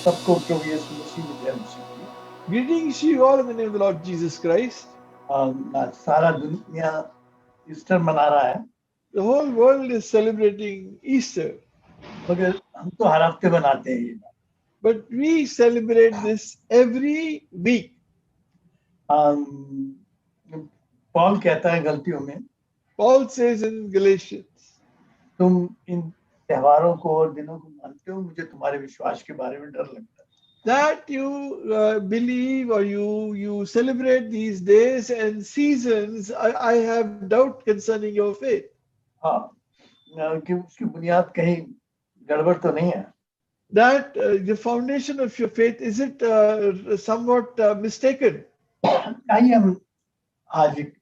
सबको प्रभु यीशु मसीह में जय मसीह। Greetings to you all in the name of the Lord Jesus Christ. आज सारा दुनिया ईस्टर मना रहा है, The whole world is celebrating Easter, मगर हम तो हर हफ्ते बनाते हैं ये बात। but we celebrate this every week. Paul कहता है गलतियों में, Paul says in Galatians, तुम इन त्योहारों को और दिनों को मानते हो, मुझे तुम्हारे विश्वास के बारे में डर लगता है। that you believe or you celebrate these days and seasons. I have doubt concerning your faith. हाँ, कि उसकी बुनियाद कहीं गड़बड़ तो नहीं है। That the foundation of your faith, is it somewhat mistaken? आइए हम आज एक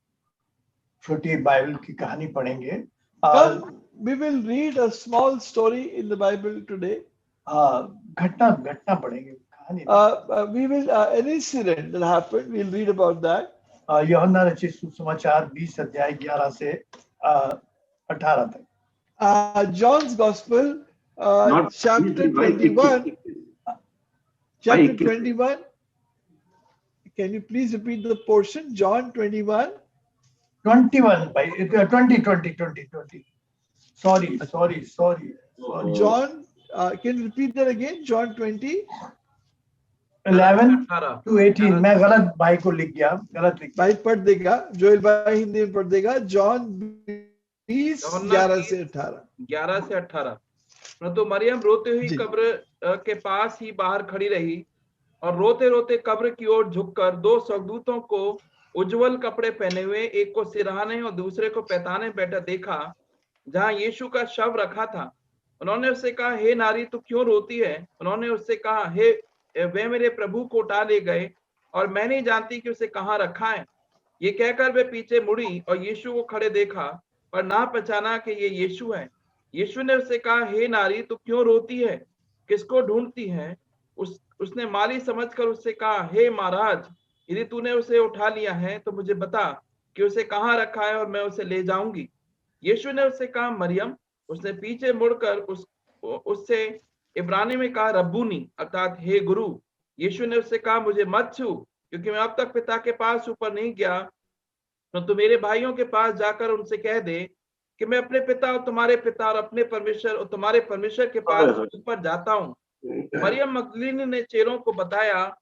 छोटी बाइबल की कहानी पढ़ेंगे। Come, we will read a small story in the Bible today. घटना पढ़ेंगे, कहानी। We will an incident that happened. We'll read about that. यूहन्ना रचित सुसमाचार 20 अध्याय 11 से 18 तक। John's Gospel, chapter 21. Chapter 21. Can you please repeat the portion? John 21. 21 by 20. Sorry. John, can you repeat that again? John 20. 11 to 18. मैं गलत भाई को लिख गया, गलत लिख। भाई पढ़ देगा, जोएल भाई हिंदी में पढ़ देगा। जॉन 20 11 से 18। परंतु मरियम रोते हुई कब्र के पास ही बाहर खड़ी रही और रोते रोते कब्र की ओर झुककर दो स्वर्गदूतों को उज्जवल कपड़े पहने हुए, एक को सिरहाने और दूसरे को पैताने बैठा देखा, जहां यीशु का शव रखा था। उन्होंने उससे कहा, हे नारी, तू क्यों रोती है? उन्होंने उससे कहा, हे वे मेरे प्रभु को उठा ले गए और मैं नहीं जानती कि उसे कहाँ रखा है। ये कहकर वे पीछे मुड़ी और यीशु को खड़े देखा, पर ना पहचाना कि ये यीशु है। यीशु ने उससे कहा, हे नारी, तू क्यों रोती है? किसको ढूंढती है? उसने माली समझकर उससे कहा, हे महाराज, यदि तूने उसे उठा लिया है तो मुझे बता कि उसे कहाँ रखा है और मैं उसे ले जाऊंगी। यीशु ने उससे कहा, मरियम। उसने पीछे मुड़कर उससे इब्रानी में कहा, रब्बूनी, अर्थात हे गुरु। यीशु ने उससे कहा, मुझे मत छू, क्योंकि मैं अब तक पिता के पास ऊपर नहीं गया, परंतु मेरे भाइयों के पास जाकर उनसे कह दे कि मैं अपने पिता और तुम्हारे पिता और अपने परमेश्वर और तुम्हारे परमेश्वर के पास ऊपर जाता हूँ। मरियम मगदलीनी ने चेलों को बताया,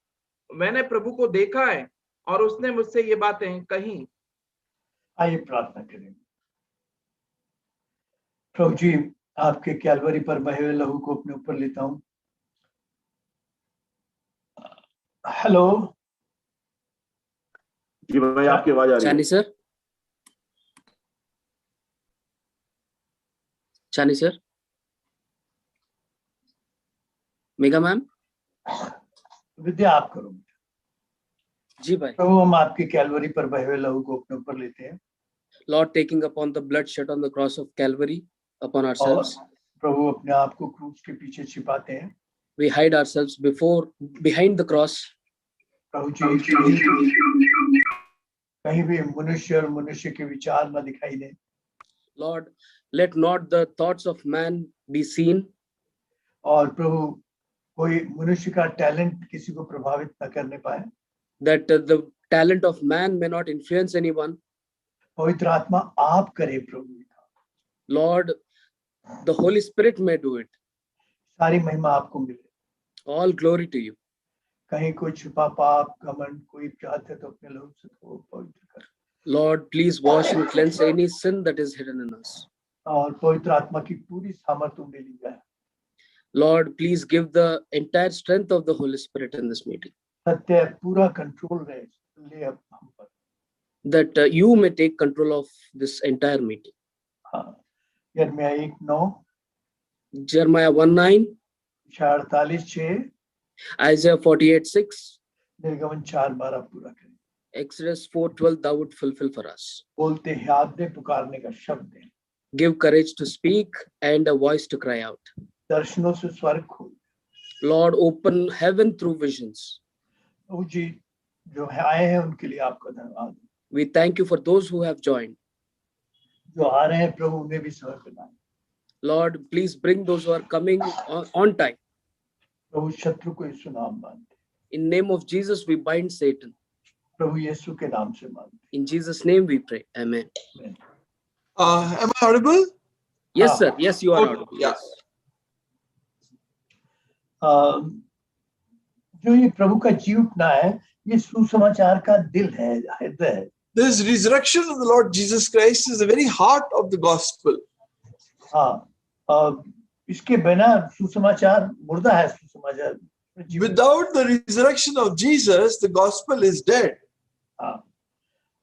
मैंने प्रभु को देखा है और उसने मुझसे ये बातें कही। आइए प्रार्थना करें। प्रभु जी, आपके कैलवरी पर बहे हुए लहू को अपने ऊपर लेता हूँ। हेलो जी भाई, आपकी आवाज आ रही है। चानी सर, मेगा मैम, विद्या आप करो। जी भाई। प्रभु, हम आपके कैलवरी पर बहे हुए लहू को अपने ऊपर लेते हैं। Lord, taking upon the blood shed on the cross of Calvary upon ourselves. प्रभु, अपने आप को क्रूस के पीछे छिपाते हैं। We hide ourselves behind the cross. प्रभु जी, कहीं भी मनुष्य और मनुष्य के विचार न दिखाई दे। Lord, let not the thoughts of man be seen. और प्रभु, कोई मनुष्य का टैलेंट किसी को प्रभावित न करने पाए। That the talent of man may not influence anyone. पवित्र आत्मा आप करें प्रभु। Lord, the Holy Spirit may do it. सारी महिमा आपको मिले। All glory to you. कहीं कोई छुपा पाप, घमंड कोई चाहते तो अपने लहू से पवित्र कर। Lord, please wash and cleanse any sin that is hidden in us. और पवित्र आत्मा की पूरी सामर्थ्य उन्हें ली जाए। Lord, please give the entire strength of the Holy Spirit in this meeting. सत्य पूरा कंट्रोल रहे ले अब हम पर। That you may take control of this entire meeting. यिर्मयाह 1:9, Jeremiah 1:9, 48:6, Isaiah 48:6, निर्गमन 4:12 पूरा करें। Exodus 4:12 thou would fulfill for us. बोलते हियात दे, पुकारने का शब्द दे। Give courage to speak and a voice to cry out. दर्शनों से स्वर्ग खोल। Lord, open heaven through visions. प्रभु जी, जो आए हैं उनके लिए आपका धन्यवाद। We thank you for those who have joined. जो आ रहे हैं प्रभु, उन्हें भी समय प्रदान। Lord, please bring those who are coming on time. प्रभु शत्रु को यीशु नाम मानते, In name of Jesus, we bind Satan. प्रभु यीशु के नाम से मानते। In Jesus' name we pray. Amen. Am I audible? Yes, Ah. sir. Yes, you are Okay, audible. yeah. Yes. जो ये प्रभु का जी उठना है, ये सुसमाचार का दिल है, हृदय है। This resurrection of the Lord Jesus Christ is the very heart of the gospel. हाँ, इसके बिना सुसमाचार मुर्दा है। सुसमाचार Without the resurrection of Jesus, the gospel is dead. हाँ,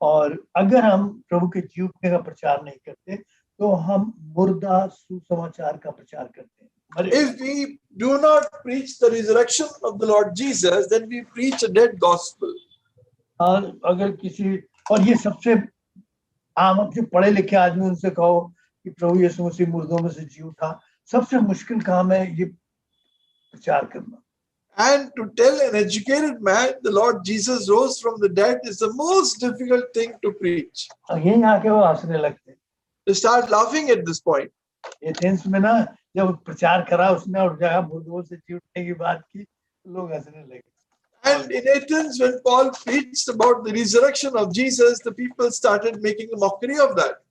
और अगर हम प्रभु के जी उठने का प्रचार नहीं करते तो हम मुर्दा सुसमाचार का प्रचार करते हैं। If we do not preach the resurrection of the Lord Jesus, then we preach a dead gospel. हाँ, अगर किसी, और ये सबसे आम, जो पढ़े लिखे आदमी उनसे कहो कि प्रभु यीशु मसीह मुर्दों में से जी उठा, सबसे मुश्किल काम है ये प्रचार करना। And to tell an educated man the Lord Jesus rose from the dead is the most difficult thing to preach. यही आके वो हंसने लगते हैं। They start laughing at this point. Athens में ना जब प्रचार करा उसने और जगह मुर्दों से जी उठने की बात की, लोग हंसने लगे। And in Athens, when Paul preached about the resurrection of Jesus, the people started making a mockery of that.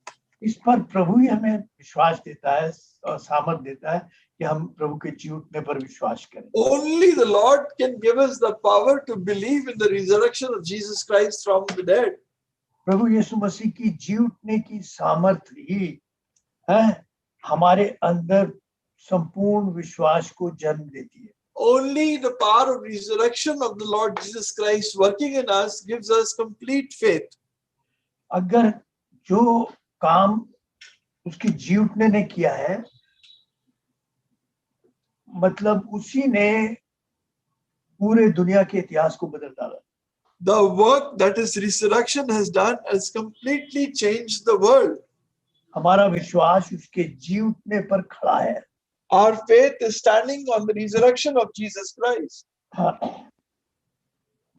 इस पर प्रभु ही हमें विश्वास देता है और सामर्थ देता है कि हम प्रभु के जी उठने पर विश्वास करें। Only the Lord can give us the power to believe in the resurrection of Jesus Christ from the dead. प्रभु यीशु मसीह की जी उठने की सामर्थ ही है हमारे अंदर संपूर्ण विश्वास को जन्म देती है। Only the power of resurrection of the Lord Jesus Christ working in us gives us complete faith. अगर जो काम उसकी जी उठने ने किया है, मतलब उसी ने पूरे दुनिया के इतिहास को बदल डाला। The work that his resurrection has done has completely changed the world. हमारा विश्वास उसके जी उठने पर खड़ा है। Our faith is standing on the resurrection of Jesus Christ.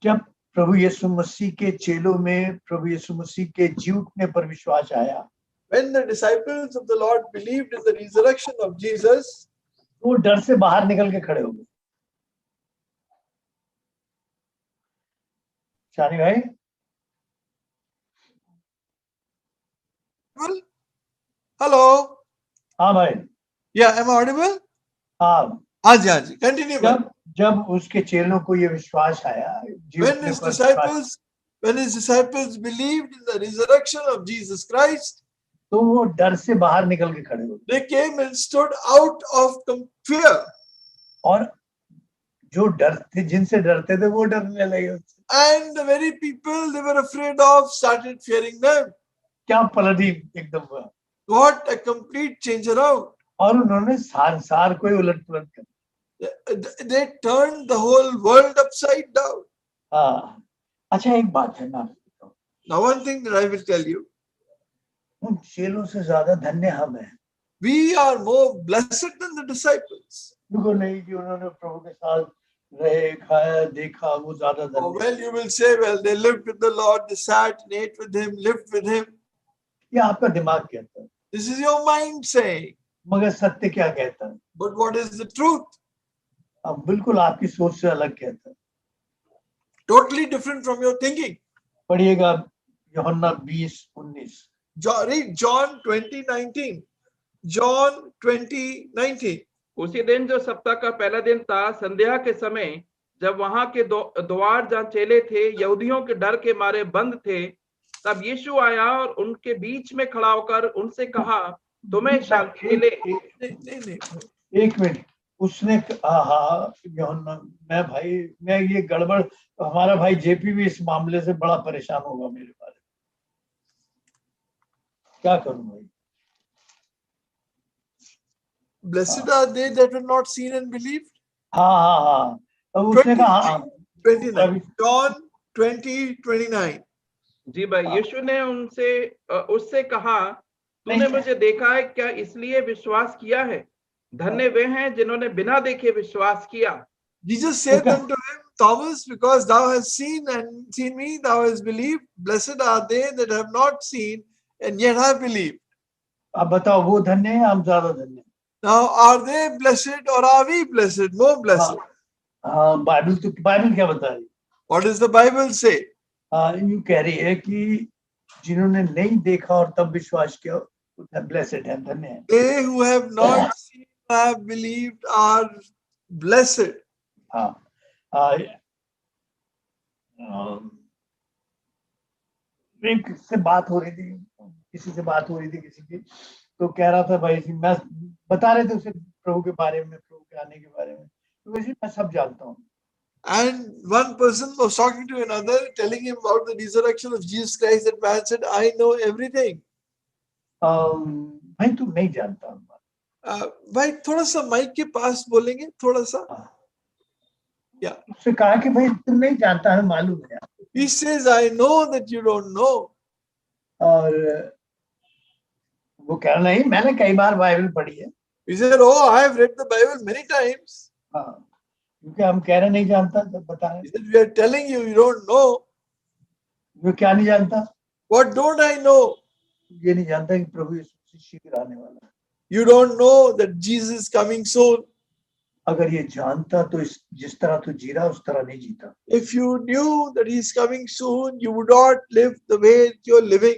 जब प्रभु यीशु मसीह के चेलों में प्रभु यीशु मसीह के जी उठने पर विश्वास आया, When the disciples of the Lord believed in the resurrection of Jesus, वो डर से बाहर निकल के खड़े हो गए। शानी भाई, hello, हाँ भाई, yeah, am I audible? हाँ, Haan ji, continue. जब उसके चेलों को ये विश्वास आया, जी When उठने his पर disciples believed in the resurrection of Jesus Christ, तो वो डर से बाहर निकल के खड़े हो गए। they came and stood out of fear. और जो डरते, जिनसे डरते थे वो डरने लगे उससे। And the very people they were afraid of started fearing them. क्या पलटी एकदम हुआ। What a complete change around. और उन्होंने संसार को ही उलट पुलट कर दिया। They turned the whole world upside down. हाँ, अच्छा एक बात है ना, Now one thing that I will tell you, उन चेलों से ज्यादा धन्य हम हैं। we are more blessed than the disciples. उनको नहीं कि उन्होंने प्रभु के साथ रहे, खाया, देखा, वो ज्यादा Oh, धन्य। well, you will say, well, they lived with the Lord, they sat and ate with him, lived with him. ये आपका दिमाग कहता है, This is your mind saying. मगर सत्य क्या कहता है? But what is the truth? अब बिल्कुल आपकी सोच से अलग कहता है। Totally different from your thinking. पढ़िएगा यूहन्ना 20:19। Read John 20:19. John 20:19. उसी दिन जो सप्ताह का पहला दिन था, संध्या के समय, जब वहां के द्वार जहाँ चेले थे यहूदियों के डर के मारे बंद थे, तब यीशु आया और उनके बीच में खड़ा होकर उनसे कहा, तुम्हें शांति मिले। एक मिनट, उसने हाँ यूहन्ना, मैं ये गड़बड़, हमारा भाई जेपी भी इस मामले से बड़ा परेशान होगा मेरे बारे में। क्या करूं भाई? Blessed are they that were not seen and believed. हाँ, अब उसने कहा 29. John 20:29. जी भाई, यीशु ने उससे कहा, तूने मुझे देखा है क्या, इसलिए विश्वास किया है? धन्य वे हैं जिन्होंने बिना देखे विश्वास किया। Jesus said unto him, Thomas, because thou hast seen me, thou hast believed. Blessed are they that have not seen and yet have believed. अब बताओ, वो धन्य है, हम ज्यादा धन्य हैं? Now, are they blessed or are we blessed? More blessed. हाँ, बाइबल क्या बता रही What does the Bible say? है? यूं कह रही है कि जिन्होंने नहीं देखा और तब विश्वास किया, ब्लेसेड है, धन्य है। They who have not seen have believed are blessed. हाँ, किसी से बात हो रही थी किसी की, तो कह रहा था भाई मैं बता रहे थे उसे प्रभु के बारे में, प्रभु के आने के बारे में, तो वैसे मैं सब जानता हूँ। And one person was talking to another, telling him about the resurrection of Jesus Christ. That man said, I know everything. भाई तुम नहीं जानता। भाई थोड़ा सा माइक के पास बोलेंगे, थोड़ा सा। Yeah. उससे कहा कि भाई तुम नहीं जानता, हमें मालूम है। He says, I know that you don't know. और वो कह रहा नहीं, मैंने कई बार बाइबल पढ़ी है। He said, oh, I have read the Bible many times. हाँ, क्योंकि हम कह रहे नहीं जानता, जब बता रहे। He said, we are telling you, you don't know. वो क्या नहीं जानता? What don't I know? ये नहीं जानता कि प्रभु यीशु शीघ्र आने वाला है। You don't know that Jesus is coming soon. अगर ये जानता तो जिस तरह तू जी रहा उस तरह नहीं जीता। If you knew that he is coming soon, you would not live the way you are living.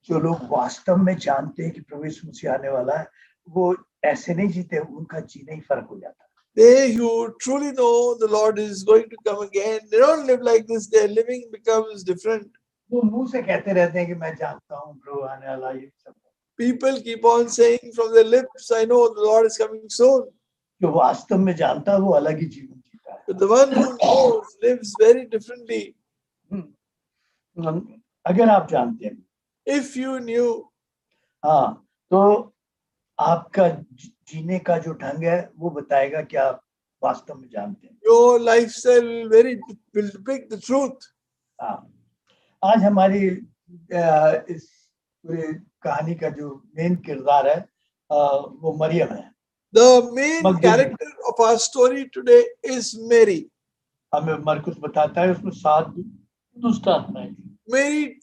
जो लोग वास्तव में जानते हैं कि प्रभु यीशु मसीह आने वाला है, वो ऐसे नहीं जीते, उनका जीना ही फर्क हो जाता है। They who truly know the Lord is going to come again, they don't live like this. Their living becomes different. वो मुंह से कहते रहते हैं कि मैं जानता हूँ प्रभु आने वाला है, ये सब। People keep on saying from their lips, I know the Lord is coming soon. जो वास्तव में जानता है वो अलग ही जीवन जीता है। But the one who knows lives very differently. अगर आप जानते हैं, If you knew, हाँ, तो आपका जीने का जो ढंग है वो बताएगा कि आप वास्तव में जानते हैं। your lifestyle will depict the truth. हाँ, आज हमारी इस पूरे कहानी का जो मेन किरदार है वो मरियम है। The main character of our story today is Mary. हमें मरकुस बताता है उसमें 7 दुष्ट आत्माएं थी। Mary,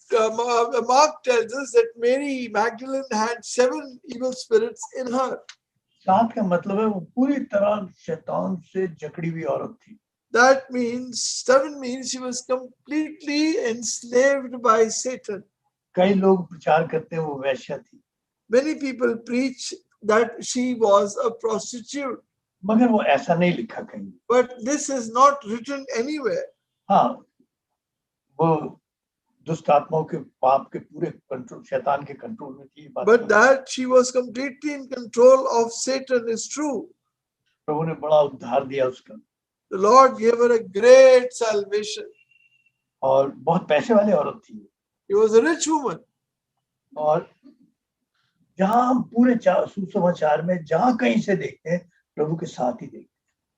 Mark tells us that Mary Magdalene had 7 evil spirits in her. 7 का मतलब है वो पूरी तरह शैतान से जकड़ी हुई औरत थी। That means 7 means she was completely enslaved by Satan. कई लोग प्रचार करते हैं वो वैश्या थी। Many people preach that she was a prostitute. मगर वो ऐसा नहीं लिखा कहीं। But this is not written anywhere. हाँ, वो दुष्ट आत्माओं के पाप के पूरे कंट्रोल, शैतान के कंट्रोल में थी। But that she was completely in control of Satan is true. प्रभु ने बड़ा उद्धार दिया उसका। The Lord gave her a great salvation. और बहुत पैसे वाली औरत थी। She was a rich woman. और जहां हम पूरे सुसमाचार में जहां कहीं से देखते हैं प्रभु के साथ ही देखते हैं।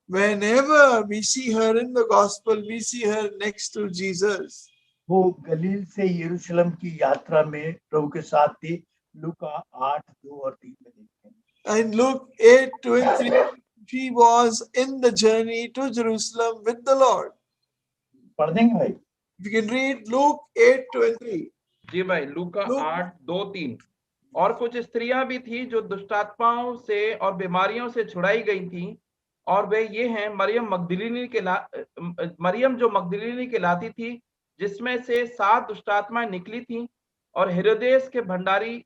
Whenever we see her in the gospel, we see her next to Jesus. वो गलील से यरूशलेम की यात्रा में प्रभु के साथ थी। लूका 8:2 और 3 में देखते हैं। And Luke 8:2 and 3, she was in the journey to Jerusalem with the Lord. पढ़ देंगे भाई? You can read Luke 8:2 and 3. जी भाई, लूका 8:2-3। और कुछ स्त्रियां भी थी जो दुष्टात्माओं से और बीमारियों से छुड़ाई गई थी, और वे ये हैं मरियम जो मगदलीनी कहलाती थी, जिसमें से 7 दुष्टात्माएं निकली थीं, और हेरोदेस के भंडारी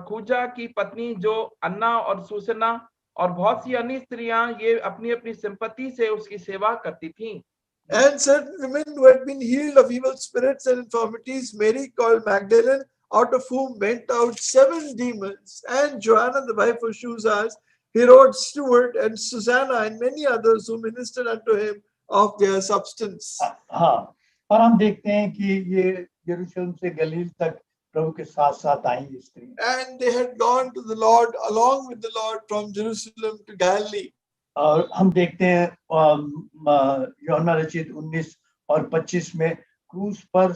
खूजा की पत्नी जो अन्ना और सुसना और बहुत सी अन्य स्त्रियां ये अपनी अपनी संपत्ति से उसकी सेवा करती थीं। And certain women who had been healed of evil spirits and infirmities, Mary called Magdalene, out of whom went out 7 demons, and Joanna the wife of Shusas, Herod's steward, and Susanna, and many others who ministered unto him of their substance. हाँ, और हम देखते हैं कि ये यरूशलेम से गलील तक प्रभु के साथ साथ आई स्त्री। And they had gone to the Lord along with the Lord from Jerusalem to Galilee. और हम देखते हैं यूहन्ना रचित 19 और 25 में क्रूस पर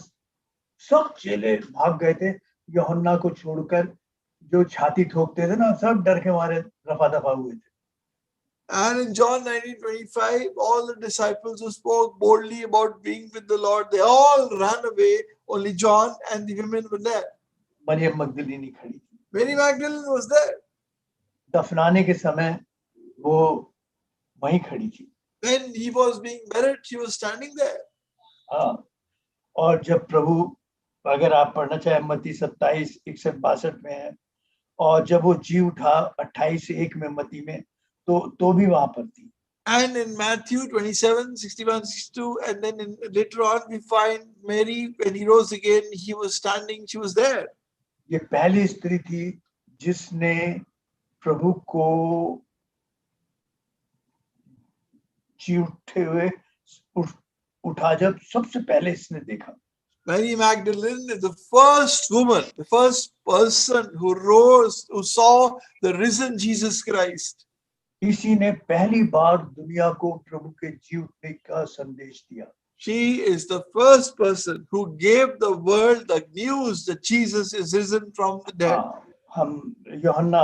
सब चेले भाग गए थे यूहन्ना को छोड़कर। जो छाती ठोकते थे ना, सब डर के मारे रफा दफा हुए थे। And in John 19:25, all the disciples who spoke boldly about being with the Lord, they all ran away. Only John and the women were there. Maryam मगदलीनी खड़ी थी। Mary Magdalene was there. दफनाने के समय वो वहीं खड़ी थी। When he was being buried, she was standing there. हाँ, और जब प्रभु, अगर आप पढ़ना चाहें, मत्ती 27:61-62 में है, और जब वो जी उठा 28:1 में मत्ती में, तो भी वहां पर थी. And in Matthew 27:61-62, and then later on we find Mary, when he rose again, he was standing, she was there. ये पहली स्त्री थी जिसने प्रभु को जी उठे हुए उठा, जब सबसे पहले इसने देखा. Mary Magdalene is the first woman, the first person who rose, who saw the risen Jesus Christ. इसी ने पहली बार दुनिया को प्रभु के जी उठने का संदेश दिया. She is the first person who gave the world the news that Jesus is risen from the dead. हम यूहन्ना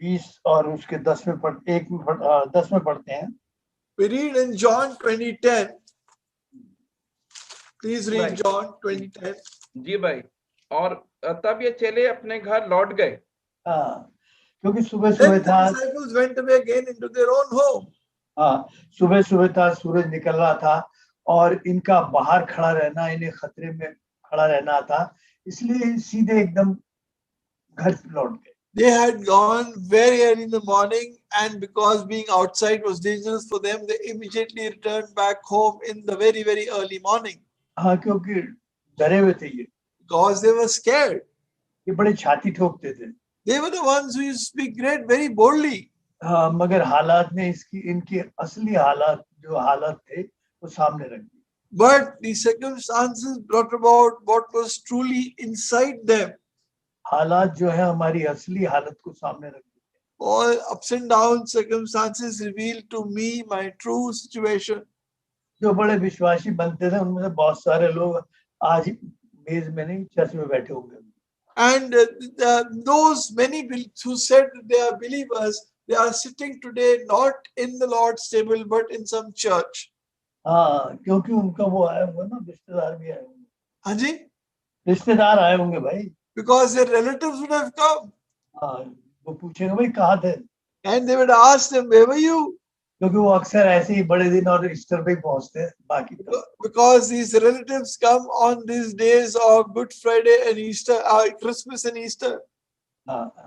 20 और उसके 10 में 10 में पढ़ते हैं. We read in John 20:10. Please read Right. John 20:10. जी भाई. और तब ये चेले अपने घर लौट गए. क्योंकि सुबह Then सुबह the था. disciples went away again into their own home. सुबह सुबह था, सूरज निकल रहा था और इनका बाहर खड़ा रहना, इन्हें खतरे में खड़ा रहना था, इसलिए सीधे एकदम घर लौट गए. They had gone very early in the morning, and because being outside was dangerous for them, they immediately returned back home in the very, very early morning. हाँ, क्योंकि डरे हुए थे ये. Because they were scared. ये बड़े छाती ठोकते थे. They were the ones who used to speak great very boldly. हाँ, मगर हालात ने इनकी असली हालात, जो हालात थे, वो सामने रख दी. But the circumstances brought about what was truly inside them. हालात जो है हमारी असली हालत को सामने रख दी. All ups and downs circumstances revealed to me my true situation. जो बड़े विश्वासी बनते थे, उनमें से बहुत सारे लोग आज मेज में नहीं, चर्च में बैठे होंगे. And those many who said that they are believers, they are sitting today not in the Lord's table but in some church. हाँ, क्योंकि उनका वो आया होगा ना, रिश्तेदार भी आए होंगे. हाँ जी, रिश्तेदार आए होंगे भाई. because their relatives would have come. हाँ, वो पूछेंगे भाई कहाँ थे, And they would ask them, where were you? क्योंकि वो अक्सर ऐसे ही बड़े दिन और ईस्टर पे ही पहुंचते हैं. बाकी तो Because these relatives come on these days of Good Friday and Easter, Christmas and Easter. हाँ,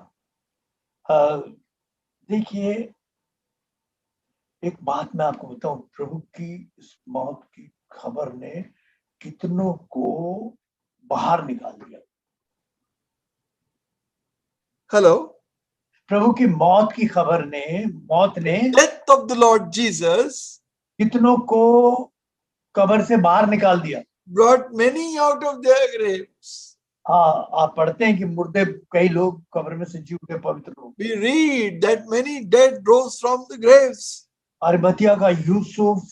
देखिए एक बात मैं आपको बताऊं, प्रभु की इस मौत की खबर ने कितनों को बाहर निकाल दिया. Hello. प्रभु की मौत की खबर ने, मौत ने Death of the Lord Jesus कितनों को कब्र से बाहर निकाल दिया. brought many out of their graves. हाँ, आप पढ़ते हैं कि मुर्दे, कई लोग कब्र में से जी उठे, पवित्र लोग. We read that many dead rose from the graves. अरमतिया का यूसुफ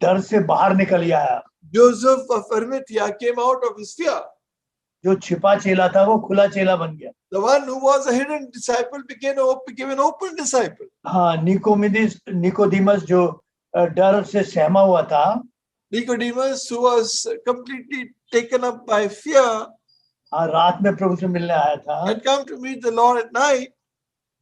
डर से बाहर निकल आया. Joseph of Arimathea came out of his fear. जो छिपा चेला था वो खुला चेला बन गया. The one who was a hidden disciple became an open disciple. हाँ, निकोदेमस जो डर से सहमा हुआ था, Nicodemus, who was completely taken up by fear, हाँ, रात में प्रभु से मिलने आया था, had come to meet the Lord at night.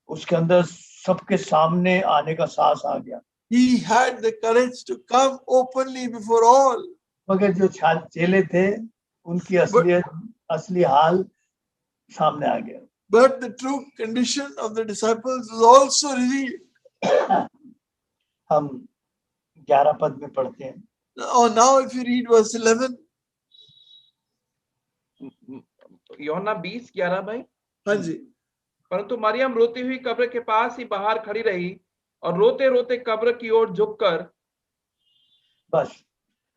उसके अंदर सबके सामने आने का साहस आ गया. He had the courage to come openly before all. मगर जो चेले थे, उनकी असली हाल सामने आ गया. But the true condition of the disciples was also revealed. हम 11 पद में पढ़ते हैं. Now if you read verse 11. यूहन्ना 20:11 भाई. हाँ जी. परंतु मरियम रोती हुई कब्र के पास ही बाहर खड़ी रही और रोते रोते कब्र की ओर झुककर. बस.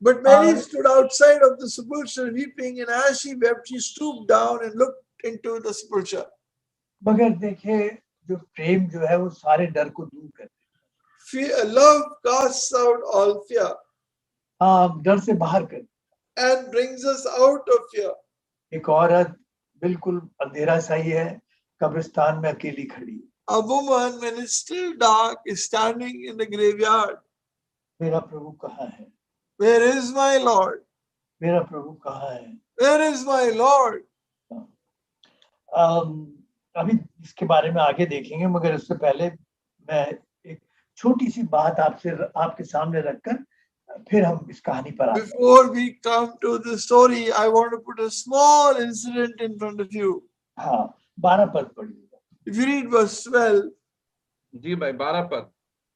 But Mary stood outside of the sepulchre weeping, and as she wept, she stooped down and looked into the sepulchre. मगर देखिए, जो प्रेम जो है वो सारे डर को दूर करते हैं. Fear, love casts out all fear. हाँ, डर से बाहर कर. And brings us out of fear. एक औरत बिल्कुल अंधेरा सा ही है, कब्रिस्तान में अकेली खड़ी. A woman, when it's still dark, is standing in the graveyard. मेरा प्रभु कहाँ है? Where is my Lord? मेरा प्रभु कहाँ है? Where is my Lord? अभी इसके बारे में आगे देखेंगे, मगर उससे पहले मैं एक छोटी सी बात आपके सामने रखकर फिर हम इस कहानी पर आते हैं। Before we come to the story, I want to put a small incident in front of you. हाँ, 12 पद पढ़िएगा। If you read verse 12, जी भाई 12 पद।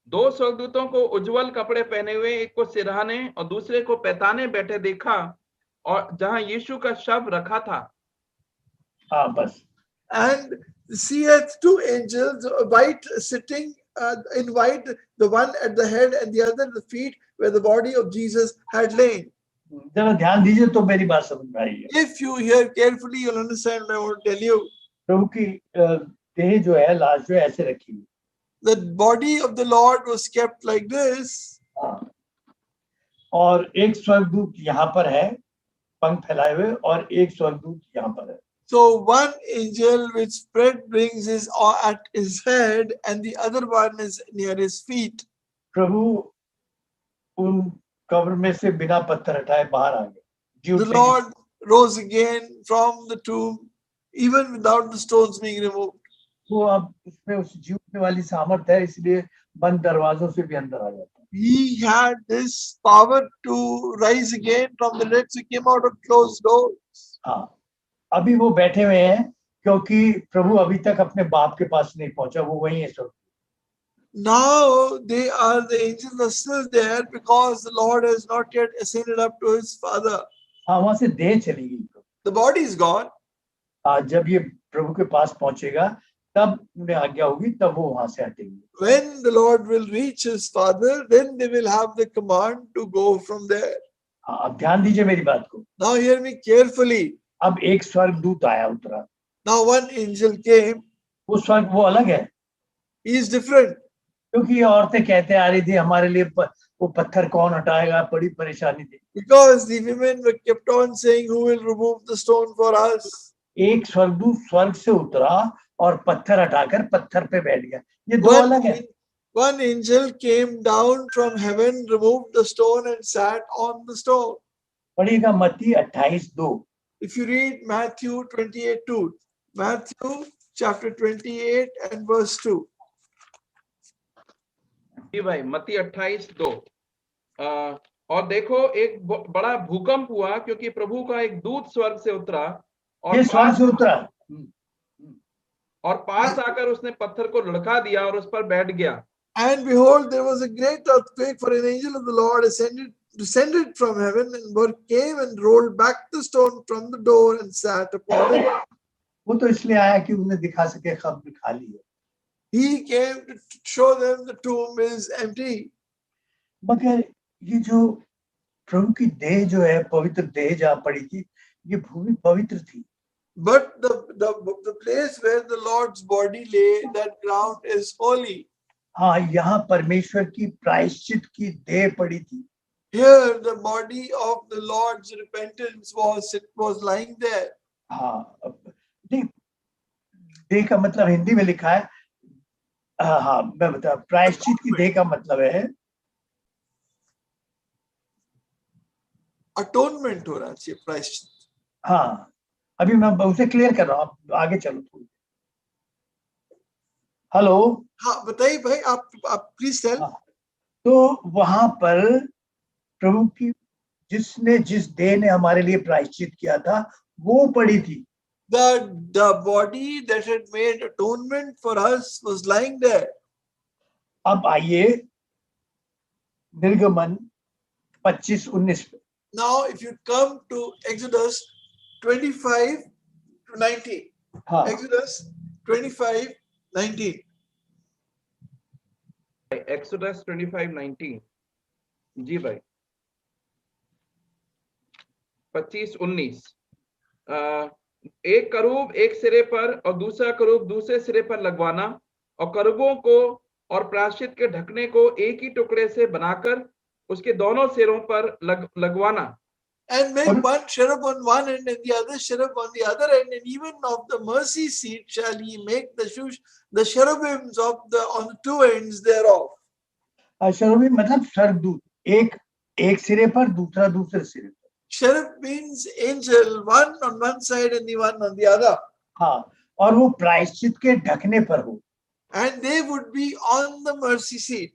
2 स्वर्गदूतों को उज्जवल कपड़े पहने हुए, एक को सिरहाने और दूसरे को पैताने बैठे देखा, और जहां यीशु का शव रखा था। हाँ बस। and seeth two angels, white sitting in white, the one at the head and the other at the feet, where the body of Jesus had lain. जरा ध्यान दीजिए तो मेरी बात समझ में आई है। If you hear carefully, you'll understand what I want to tell you. प्रभु की देह जो है, लाश जो है, ऐसे रखी हुई। The body of the Lord was kept like this. हाँ। और एक स्वर्गदूत यहाँ पर है, पंख फैलाए हुए, और एक स्वर्गदूत यहाँ पर है। So one angel with spread wings is at his head, and the other one is near his feet. प्रभु उन कब्र में से बिना पत्थर हटाए बाहर आ गए। The Lord rose again from the tomb, even without the stones being removed. वो अब उसमें उस जीवने वाली सामर्थ है, इसलिए बंद दरवाजों से भी अंदर आ जाता है। He had this power to rise again from the dead, so he came out of closed doors. हाँ, अभी वो बैठे हुए हैं क्योंकि प्रभु अभी तक अपने बाप के पास नहीं पहुंचा, वो वहीं है सब। Now the angels are still there because the Lord has not yet ascended up to his Father. हाँ, वहां से देह चली गई। The body is gone. जब ये प्रभु के पास पहुंचेगा तब उन्हें आज्ञा होगी, तब वो वहां से हटेंगे। When the Lord will reach his Father, then they will have the command to go from there. हाँ, अब ध्यान दीजिए मेरी बात को। Now hear me carefully. अब एक स्वर्गदूत आया, उतरा। Now one angel came. वो स्वर्ग वो अलग है, He is different. क्योंकि ये औरतें कहते आ रही थी हमारे लिए वो पत्थर कौन हटाएगा, बड़ी परेशानी थी। Because the women were kept on saying, who will remove the stone for us? एक स्वर्गदूत स्वर्ग से उतरा और पत्थर हटाकर पत्थर पे बैठ गया। ये दो अलग है। One angel came down from heaven, removed the stone and sat on the stone. पढ़िएगा मत्ती 28:2। If you read Matthew 28:2, Matthew chapter 28 and verse 2. जी भाई मत्ती 28:2। और देखो एक बड़ा भूकंप हुआ, क्योंकि प्रभु का एक दूत स्वर्ग से उतरा और पास आकर उसने पत्थर को लुढ़का दिया और उस पर बैठ गया। And behold, there was a great earthquake, for an angel of the Lord descended from heaven and came and rolled back the stone from the door and sat upon it. वो तो इसलिए आया कि उन्हें दिखा सके कब्र खाली है। He came to show them the tomb is empty. मगर ये जो प्रभु की देह जो है, पवित्र देह जहाँ पड़ी थी, ये भूमि पवित्र थी। But the place where the Lord's body lay, that ground is holy. हाँ, यहाँ परमेश्वर की प्रायश्चित की देह पड़ी थी। Here the body of the Lord's repentance was lying there. हाँ, देह का मतलब हिंदी में लिखा है, हाँ मैं बता, प्रायश्चित की देह का मतलब है Atonement हो रहा चाहिए, प्रायश्चित। हाँ, अभी मैं उसे क्लियर कर रहा हूँ, आप आगे चलो थोड़ी। हेलो, हाँ बताइए भाई, आप प्लीज टेल। तो वहां पर प्रभु की जिस देह ने हमारे लिए प्रायश्चित किया था, वो पड़ी थी। The body that had made atonement for us was lying there. अब आइए निर्गमन 25:19 पे। Now if you come to Exodus 25:19. हाँ, Exodus 25:19. Exodus 25:19। जी भाई 25:19। एक करूब एक सिरे पर और दूसरा करूब दूसरे सिरे पर लगवाना, और करूबों को और प्रायश्चित के ढकने को एक ही टुकड़े से बनाकर उसके दोनों सिरों पर लगवाना। And make one cherub on one end and the other cherub on the other end, and even of the mercy seat shall ye make the cherubims on the two ends thereof. cherubim मतलब स्वर्गदूत, एक सिरे पर, दूसरा दूसरे सिरे पर। Cherub means angel, one on one side and the one on the other. हाँ, और वो प्रायश्चित के ढकने पर हो। And they would be on the mercy seat.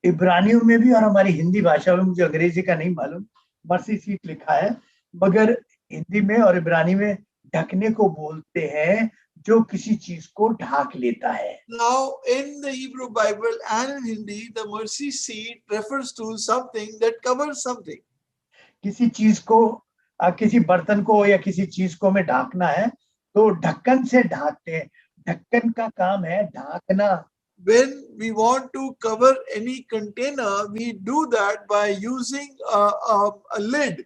इब्रानियों में भी और हमारी हिंदी भाषा में, मुझे अंग्रेजी का नहीं मालूम, मर्सी सीट लिखा है, मगर हिंदी में और इब्रानी में ढकने को बोलते हैं जो किसी चीज को ढाक लेता है। Now, in the Hebrew Bible and in Hindi, the mercy seat refers to something that covers something. किसी चीज को, किसी बर्तन को या किसी चीज को हमें ढाकना है तो ढक्कन से ढाकते हैं। ढक्कन का काम है ढाकना। When we want to cover any container, we do that by using a lid.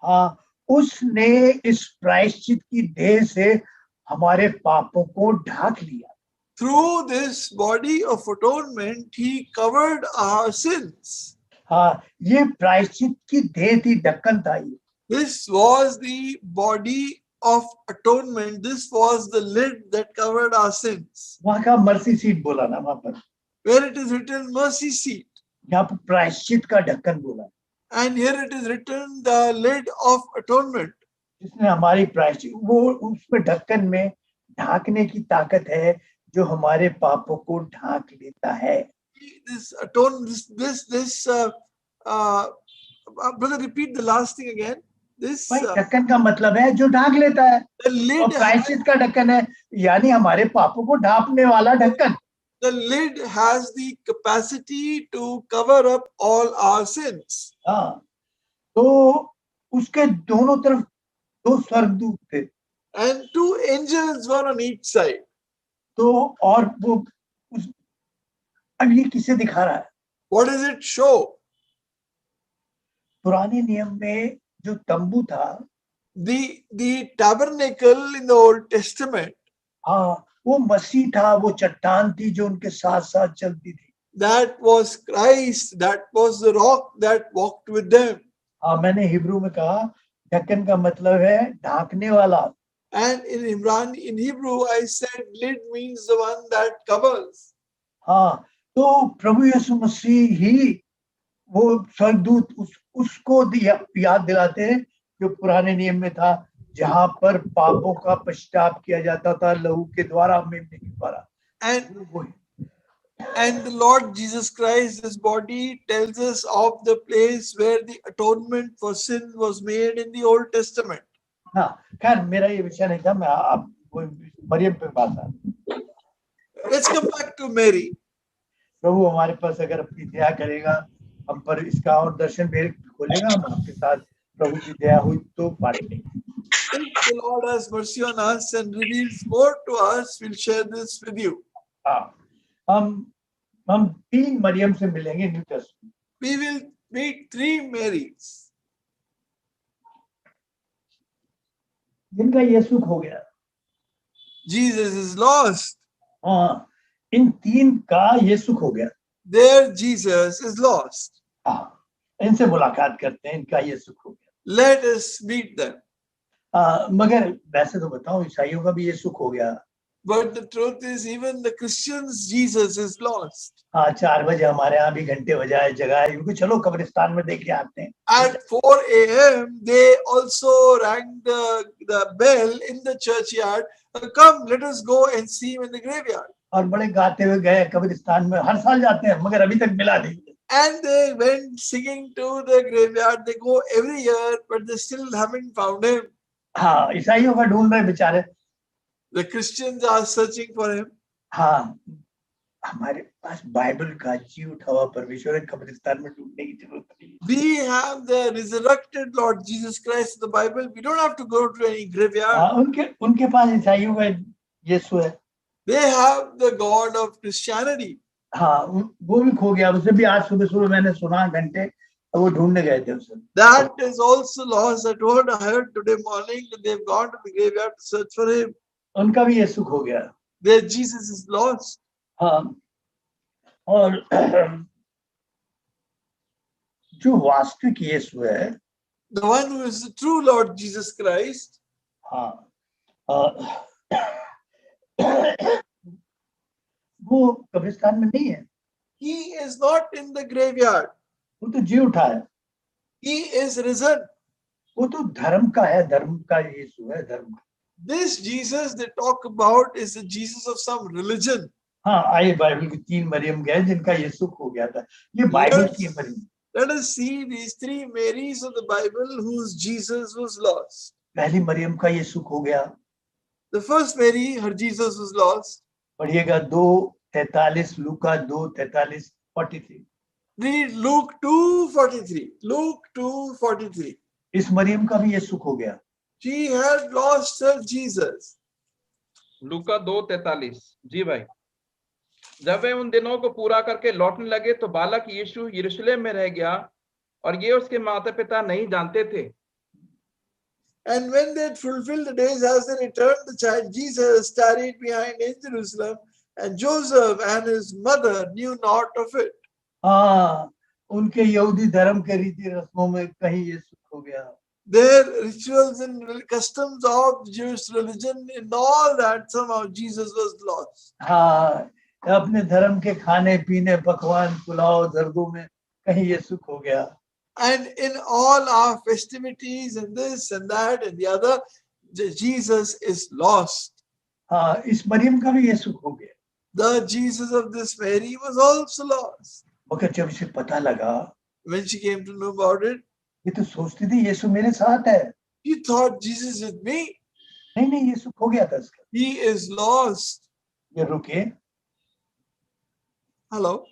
हाँ, उसने इस प्रायश्चित की देह से हमारे पापों को ढाक लिया। Through this body of atonement, he covered our sins. हाँ, ये प्रायश्चित की देह थी, ढक्कन था ये। This was the body of atonement. This was the lid that covered our sins. वहां का मर्सी सीट बोला ना वहां पर, Where it is written mercy seat. यहाँ पर प्रायश्चित का ढक्कन बोला, And here it is written the lid of atonement. जिसने हमारी प्रायश्चित, वो उसमें ढक्कन में ढाकने की ताकत है जो हमारे पापों को ढाक लेता है। This brother, repeat the last thing again. This भाई ढक्कन का मतलब है जो ढाक लेता है, the lid. और प्रायश्चित का ढक्कन है यानी हमारे पापों को ढांपने वाला ढक्कन। The lid has the capacity to cover up all our sins. हाँ, तो उसके दोनों तरफ दो स्वर्गदूत थे, And two angels were on each side. तो और वो अब ये किसे दिखा रहा है? What does it show? पुराने नियम में जो तंबू था, The tabernacle in the Old Testament, हाँ, वो मसीह था, वो चट्टान थी जो उनके साथ साथ चलती थी। that was Christ, that was the rock that walked with them. हाँ, मैंने हिब्रू में कहा ढक्कन का मतलब है ढांकने वाला। And in Hebrew, I said lid means the one that covers. हाँ, तो प्रभु यीशु मसीह ही वो स्वर्गदूत उसको याद दिलाते हैं जो पुराने नियम में था, जहां पर पापों का पश्चाताप किया जाता था लहू के द्वारा, मेमने के द्वारा। And the Lord Jesus Christ, his body, tells us of the place where the atonement for sin was made in the Old Testament. हाँ, खैर मेरा ये विषय नहीं था, मैं आप मरियम पे बात आ। Let's come back to Mary. प्रभु हमारे पास अगर अपनी दया करेगा, हम पर इसका और दर्शन भेद खोलेगा, हम आपके साथ प्रभु की दया हुई तो बांटेंगे। If the Lord has mercy on us and reveals more to us, we'll share this with you. हाँ, हम तीन मरियम से मिलेंगे new testament. We will meet three Marys. जिनका यीशु खो गया। Jesus is lost. हाँ, इन तीन का यीशु खो गया। Their Jesus is lost. हाँ, इनसे मुलाकात करते हैं, इनका यीशु खो गया। Let us meet them. मगर वैसे तो बताऊं, ईसाइयों का भी यीशु खो गया। But the truth is, even the Christians' Jesus is lost. हाँ, 4 बजे हमारे यहाँ भी घंटे बजाए जगाए, क्योंकि चलो कब्रिस्तान में देख के आते हैं। At 4 a.m., they also rang the bell in the churchyard. Come, let us go and see him in the graveyard. और बड़े गाते हुए गए कब्रिस्तान में, हर साल जाते हैं मगर अभी तक मिला नहीं। And they went singing to the graveyard. They go every year, but they still haven't found him. हाँ, ईसाइयों का ढूंढ रहे बेचारे। The Christians are searching for him. हाँ, हमारे पास बाइबल का जी उठा हुआ परमेश्वर है, कब्रिस्तान में ढूंढने की जरूरत नहीं। We have the resurrected Lord Jesus Christ in the Bible. We don't have to go to any graveyard. हाँ, उनके पास ईसाइयों का यीशु है। They have the God of Christianity. हाँ, वो भी खो गया, उसे भी आज सुबह मैंने सुना घंटे, वो ढूंढने गए थे उसे। That is also lost. I heard today morning that they've gone to the graveyard to search for him. उनका भी यीशु खो गया। Their Jesus is lost. हाँ, और जो वास्तविक यीशु है, The one who is the true Lord Jesus Christ, हाँ, वो कब्रिस्तान में नहीं है। he is not in the graveyard. वो तो जी उठा है। He is risen. वो तो धर्म का है, धर्म का यीशु है, धर्म का। This Jesus they talk about is the Jesus of some religion. हाँ, आइए बाइबल की 3 मरियम गए जिनका यीशु खो गया था। ये बाइबल की Maryam. Let us see these 3 Marys of the Bible whose Jesus was lost. पहली मरियम का यीशु खो गया। The first Mary, her Jesus was lost. पढ़िएगा 2:43, लूका 2:43, 43। Read Luke 2:43. Luke 2:43. इस मरियम का भी यीशु खो गया। She had lost her Jesus. लूका 2:43। जी भाई। जब वे उन दिनों को पूरा करके लौटने लगे तो बालक यीशु यरूशलेम में रह गया और ये उसके माता पिता नहीं जानते थे। And when they had fulfilled the days as they returned, the child Jesus tarried behind in Jerusalem, and Joseph and his mother knew not of it. हाँ, उनके यहूदी धर्म के रीति रस्मों में कहीं यीशु खो गया। Their rituals and customs of Jewish religion, in all that somehow Jesus was lost. हाँ, अपने धर्म के खाने पीने पकवान पुलाव दर्दों में कहीं यीशु खो गया। And in all our festivities and this and that and the other, Jesus is lost. हाँ, इस मरियम का भी यीशु खो गया। The Jesus of this Mary was also lost. मगर जब इसे पता लगा, When she came to know about it, ये तो सोचती थी यीशु मेरे साथ है। she thought Jesus is with me. नहीं, यीशु खो गया था इसका। He is lost. ये रुके, Hello.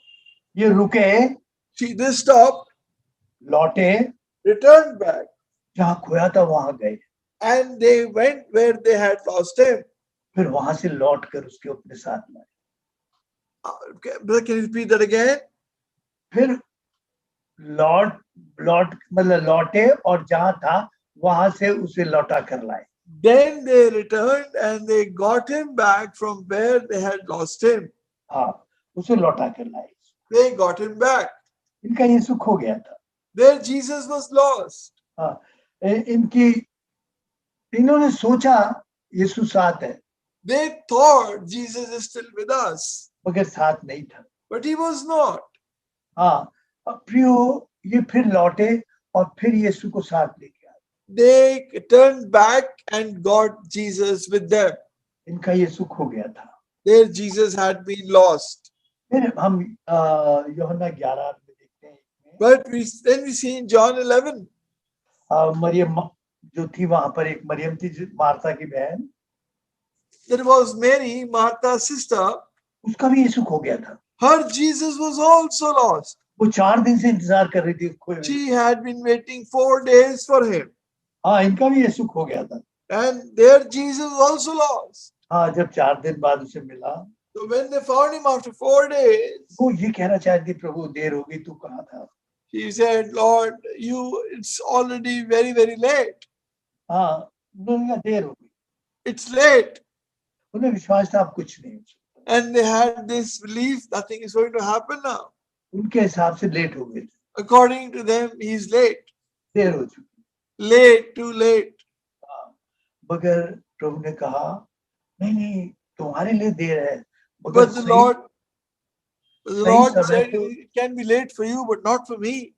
ये रुके, They stopped, लौटे, returned back, जहाँ खोया था वहां गए, and they went where they had lost him. फिर वहां से लौट कर उसके अपने साथ लाए। Brother, can you repeat that again? फिर मतलब लौटे और जहां था वहां से उसे लौटा कर लाए। Then they returned and they got him back from where they had lost him. हाँ, उसे लौटा कर लाए। They got him back. इनका यीशु खो गया था। Their Jesus was lost. हाँ, इन्होंने सोचा यीशु साथ है, They thought Jesus is still with us, मगर साथ नहीं था। but he was not. हाँ, अब प्रियो, ये फिर लौटे और फिर यीशु को साथ लेके आए। They turned back and got Jesus with them. इनका यीशु खो गया था। Their Jesus had been lost. फिर हम यूहन्ना 11 में देखते हैं, But then we see in John 11, Maryam जो थी वहां पर एक मरियम थी मार्था की बहन, there was Mary, Martha's sister. उसका भी यीशु खो गया था। Her Jesus was also lost. वो 4 दिन से इंतजार कर रही थी खोए हुए। She had been waiting 4 days for him. हाँ, इनका भी यीशु खो गया था। And their Jesus was also lost. हाँ, जब 4 दिन बाद उसे मिला, So when they found him after 4 days, वो ये कहना चाहती, प्रभु देर होगी, तू कहाँ था? he said, Lord, it's already very, very late. हाँ, उन्होंने कहा देर होगी। It's late. उन्हें विश्वास था अब कुछ नहीं हो सकता। And they had this belief nothing is going to happen now. उनके हिसाब से लेट हो गए थे। According to them, he's late. देर हो चुकी। Late, too late. हाँ, मगर प्रभु ने कहा नहीं, तुम्हारे लिए देर है, मगर But the Lord said, it can be late for you, but not for me.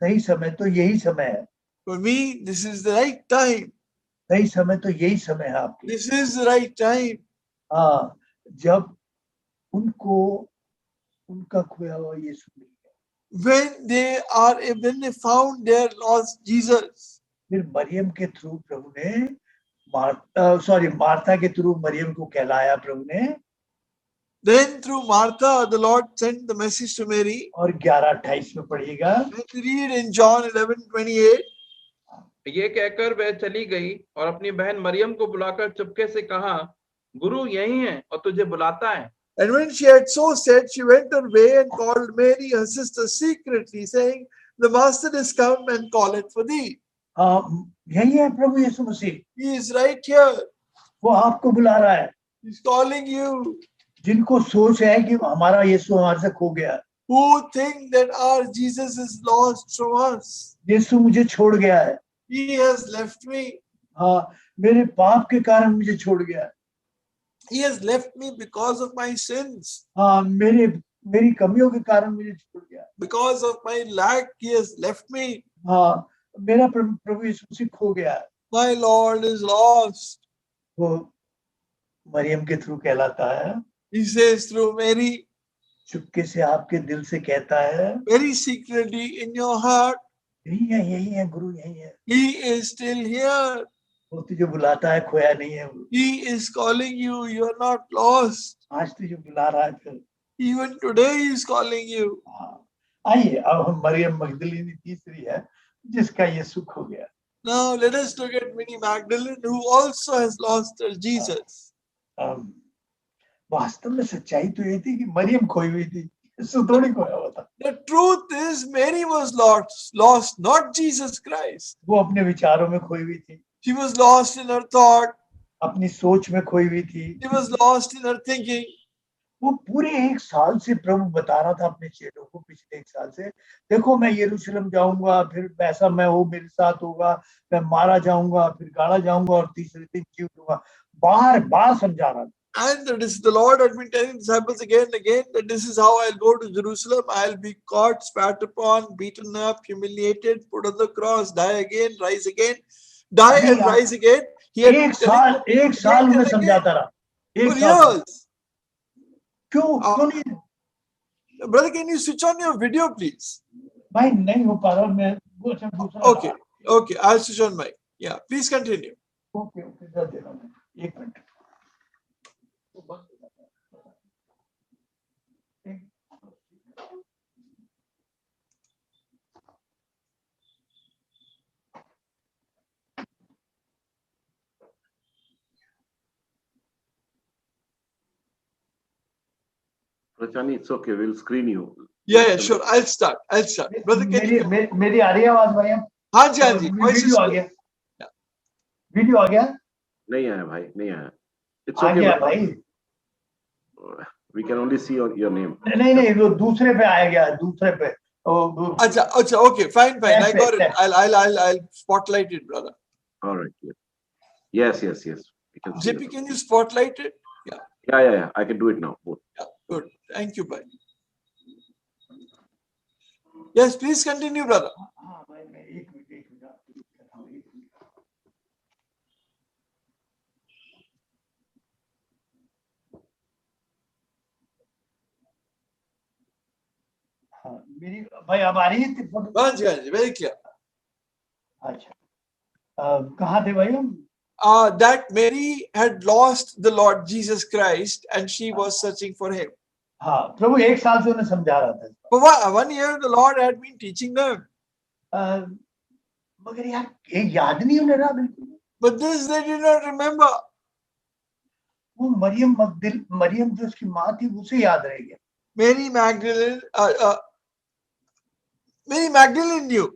सही समय तो यही समय है। For me, this is the right time. सही समय तो यही समय है आपके। This is the right time. हाँ, जब उनको उनका खोया हुआ यीशु मिल गया। When they found their lost Jesus. फिर मरियम के थ्रू प्रभु ने मार्था के थ्रू मरियम को कहलाया प्रभु ने। Then through Martha, the Lord sent the message to Mary. और 11:28 में पढ़िएगा। Read in John 11:28. ये कहकर वह चली गई और अपनी बहन मरियम को बुलाकर चुपके से कहा, गुरु यही है और तुझे बुलाता है। And when she had so said, she went her way and called Mary, her sister, secretly, saying, the Master is come and calleth for thee. यही है प्रभु यीशु मसीह। He is right here. वो आपको बुला रहा है। He's calling you. जिनको सोच है कि हमारा यीशु हमारे से खो गया। Who think that our Jesus is lost from us. यीशु मुझे छोड़ गया है। He has left me. हाँ, मेरे पाप के कारण मुझे छोड़ गया। He has left me because of my sins. हाँ, मेरी कमियों के कारण मुझे छोड़ गया। Because of my lack, he has left me. हाँ, मेरा प्रभु यीशु मसीह खो गया है। My Lord is lost. वो मरियम के थ्रू कहलाता है। He says through Mary, चुपके से आपके दिल से कहता है, very secretly in your heart, यही है गुरु, यही है। He is still here. वो तुझे बुलाता है, खोया नहीं है वो। He is calling you. You are not lost. आज तुझे बुला रहा है फिर। Even today He is calling you. हाँ, आइए अब हम मरियम मगदलीनी तीसरी है जिसका ये सुख हो गया। Now let us look at Mary Magdalene, who also has lost her Jesus. वास्तव में सच्चाई तो ये थी कि मरियम खोई हुई थी, इससे थोड़ी खोया हुआ था। The truth is, Mary was lost, not Jesus Christ. वो अपने विचारों में खोई हुई थी, She was lost in her thought. अपनी सोच में खोई हुई थी। She was lost in her thinking. वो पूरे 1 साल से प्रभु बता रहा था अपने चेलों को, पिछले 1 साल से, देखो मैं यरूशलेम जाऊंगा, फिर ऐसा मैं वो मेरे साथ होगा, मैं मारा जाऊंगा, फिर गाड़ा जाऊंगा और तीसरे दिन जी उठूंगा। बार बार समझा रहा था। And the Lord had been telling disciples again and again that this is how I'll go to Jerusalem. I'll be caught, spat upon, beaten up, humiliated, put on the cross, die again, rise again, die and rise again. He had एक साल में समझाता रहा। For years. क्यों नहीं? Brother, can you switch on your video, please? भाई नहीं हो पा रहा, मैं वो अच्छा दूसरा। Okay, I'll switch on mic. Yeah, please continue. Okay, दे देना मैं 1 minute. Rachani, it's okay. We'll screen you. Yeah, sure. I'll start. Brother, can you? मेरी आ रही है आवाज भाई? हाँ जी, वीडियो आ गया? वीडियो आ गया? नहीं आया भाई, नहीं आया। It's आ okay गया भाई। We can only see your name. नहीं वो दूसरे पे आया गया, दूसरे पे। अच्छा, okay, fine. I got it. I'll spotlight it, brother. All right. Yes. We can see JP, can you spotlight it? Yeah. I can do it now. Both. Yeah, good. Thank you, bhai. Yes, please continue, brother. हाँ भाई मैं 1 minute हाँ मेरी भाई अब आ रही है? हाँ जी, very clear. अच्छा कहाँ थे भाई हम? That Mary had lost the Lord Jesus Christ and she was searching for him. हाँ प्रभु 1 साल से उन्हें समझा रहा था। For 1 year the Lord had been teaching them. मगर यार ये याद नहीं उन्हें रहा बिल्कुल। But this they did not remember. वो मरियम जो उसकी माँ थी उसे याद रह गया। Mary Magdalene knew.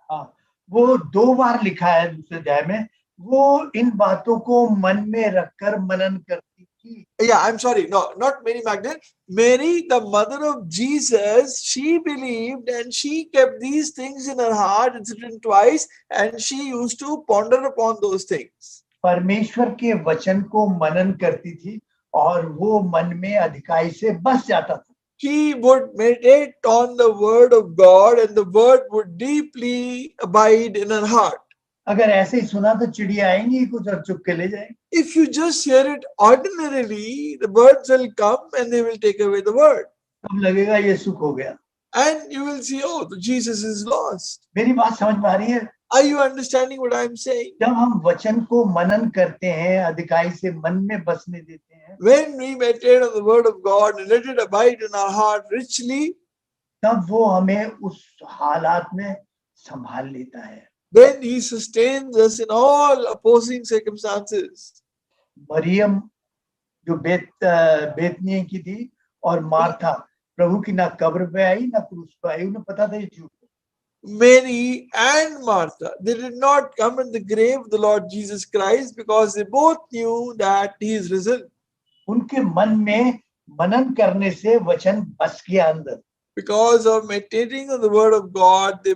हाँ वो 2 बार लिखा है दूसरे अध्याय में, वो इन बातों को मन में रखकर मनन करती थी। Yeah, I'm sorry. No, not Mary Magdalene. Mary, the mother of Jesus, she believed and she kept these things in her heart. It's written twice, and she used to ponder upon those things. परमेश्वर के वचन को मनन करती थी और वो मन में अधिकाई से बस जाता था। He would meditate on the word of God and the word would deeply abide in her heart. अगर ऐसे ही सुना तो चिड़िया आएंगी कुछ और चुप के ले जाएंगे। If you just hear it ordinarily, the birds will come and they will take away the word. तब लगेगा ये सुख हो गया। And you will see, oh, Jesus is lost. मेरी बात समझ में आ रही है? Are you understanding what I am saying? जब हम वचन को मनन करते हैं, अधिकाई से मन में बसने देते हैं, when we meditate on the word of God and let it abide in our heart richly, तब वो हमें उस हालात में संभाल लेता है। then he sustains us in all opposing circumstances. Maryam जो बेतनिय्यह की थी और मार्था प्रभु की ना कब्र पे आई ना क्रूस पे आई, उन्हें पता था ये झूठ। Mary and Martha, they did not come in the grave of the Lord Jesus Christ because they both knew that he is risen. उनके मन में मनन करने से वचन बस गया अंदर। Because of meditating on the word of God, the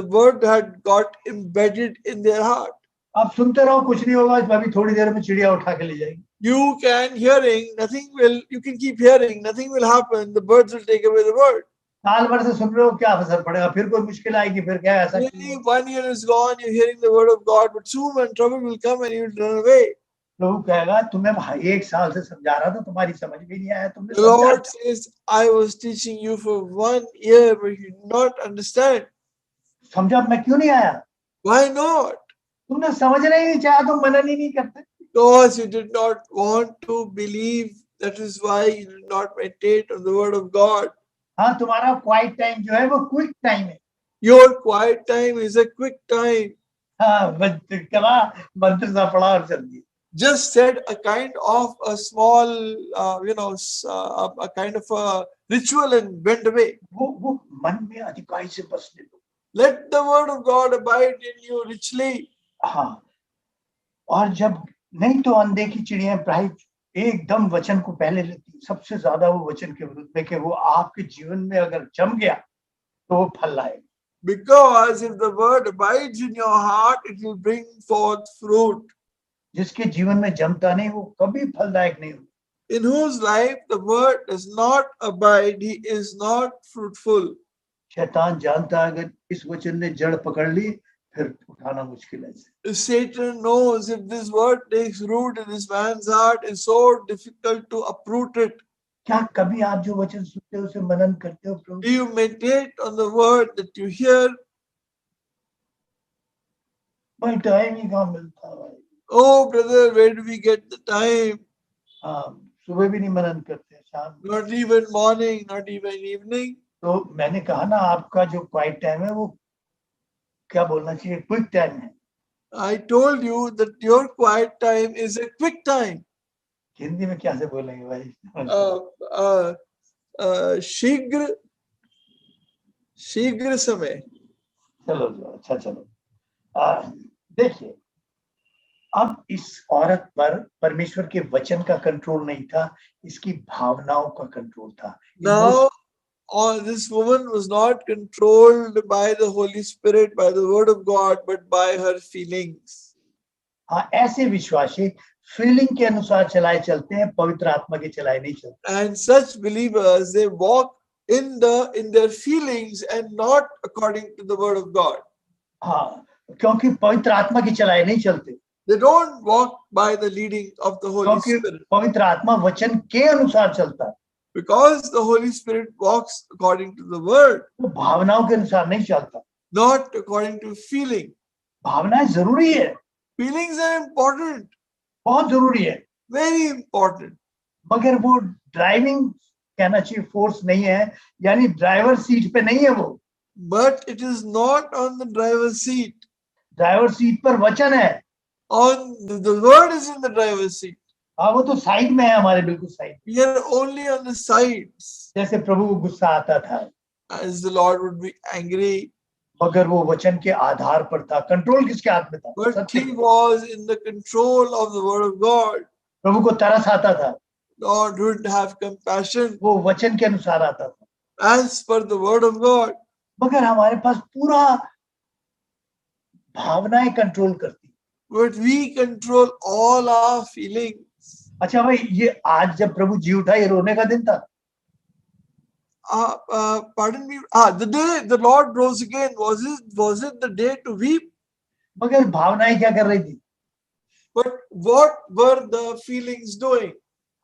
word had got embedded in their heart. आप सुनते रहो, कुछ नहीं होगा, अभी थोड़ी देर में चिड़िया उठा के ले जाएंगे। You can keep hearing, nothing will happen, the birds will take away the word. साल भर से सुन रहे हो, क्या असर पड़ेगा? फिर कोई मुश्किल आएगी, फिर क्या ऐसा? 1 year is gone, you're hearing the word of God, but soon when trouble will come and you will run away. प्रभु कहेगा तुम्हें भाई 1 साल से समझा रहा था, तुम्हारी समझ में नहीं आया, तुमने The समझा Lord क्या? says, I was teaching you for 1 year, but you did not understand. समझा मैं क्यों नहीं आया? Why not? तुमने समझना ही नहीं चाहा तो मनन ही नहीं करते। Because you did not want to believe. That is why you did not meditate on the word of God. हाँ, तुम्हारा क्वाइट टाइम जो है वो क्विक टाइम है। Your quiet time is a quick time. हाँ, बस कला मंत्र सा पढ़ा और चल दिया। Just said a kind of a small, a kind of a ritual and went away. वो मन में अधिकाई से बसने दो। Let the word of God abide in you richly. हाँ, और जब नहीं तो अनदेखी चिड़िया प्राय एकदम वचन को पहले लेती, सबसे ज्यादा वो वचन के विरुद्ध में कि वो आपके जीवन में अगर जम गया तो वो फल लाएगा। Because if the word abides in your heart, it will bring forth fruit. जिसके जीवन में जमता नहीं वो कभी फलदायक नहीं होता। In whose life the word does not abide, he is not fruitful. शैतान जानता है अगर इस वचन ने जड़ पकड़ ली फिर उठाना मुश्किल है। Satan knows if this word takes root in this man's heart, it's so difficult to uproot it. क्या कभी आप जो वचन सुनते हो उसे मनन करते हो प्रभु? Do you meditate on the word that you hear? भाई टाइम ही कहाँ मिलता है भाई। Oh, brother, where do we get the time? हाँ, सुबह भी नहीं मनन करते, शाम को। Not even morning, not even evening. तो मैंने कहा ना आपका जो क्वाइट टाइम है वो क्या बोलना चाहिए, क्विक टाइम है। I told you that your quiet time is a quick time. Hindi में क्या से बोलेंगे भाई? शीघ्र समय. चलो अच्छा चलो। देखिए, अब इस औरत पर परमेश्वर के वचन का कंट्रोल नहीं था, इसकी भावनाओं का कंट्रोल था। Now, this woman was not controlled by the Holy Spirit, by the word of God, but by her feelings. हाँ, ऐसे विश्वासी फीलिंग के अनुसार चलाए चलते हैं, पवित्र आत्मा के चलाए नहीं चलते। And such believers, they walk in their feelings and not according to the word of God. हाँ, क्योंकि पवित्र आत्मा की चलाए नहीं चलते। They don't walk by the leading of the Holy क्योंकि Spirit. पवित्र आत्मा वचन के अनुसार चलता है। Because the Holy Spirit walks according to the word, वो भावनाओं के अनुसार नहीं चलता। not according to feeling. भावनाएं जरूरी है, Feelings are important, बहुत जरूरी है, very important. मगर वो ड्राइविंग कहना चाहिए फोर्स नहीं है, यानी ड्राइवर सीट पे नहीं है वो। But it is not on the driver's seat. Driver seat पर वचन है। On the word is in the driver's seat. हाँ, वो तो साइड में है, हमारे बिल्कुल side. We are only on the sides. जैसे प्रभु को गुस्सा आता था, As the Lord would be angry, मगर वो वचन के आधार पर था। कंट्रोल किसके हाथ में था? but सत्य। he was in the control of the word of God. प्रभु को तरस आता था, Lord would have compassion वो वचन के अनुसार आता था। as per the word of God. मगर हमारे पास पूरा भावनाएं कंट्रोल करती। But we control all our feelings. अच्छा भाई, ये आज जब प्रभु जी उठा, ये रोने का दिन था? Pardon me. The day the Lord rose again, was it the day to weep? मगर भावनाएं क्या कर रही थी? But what were the feelings doing?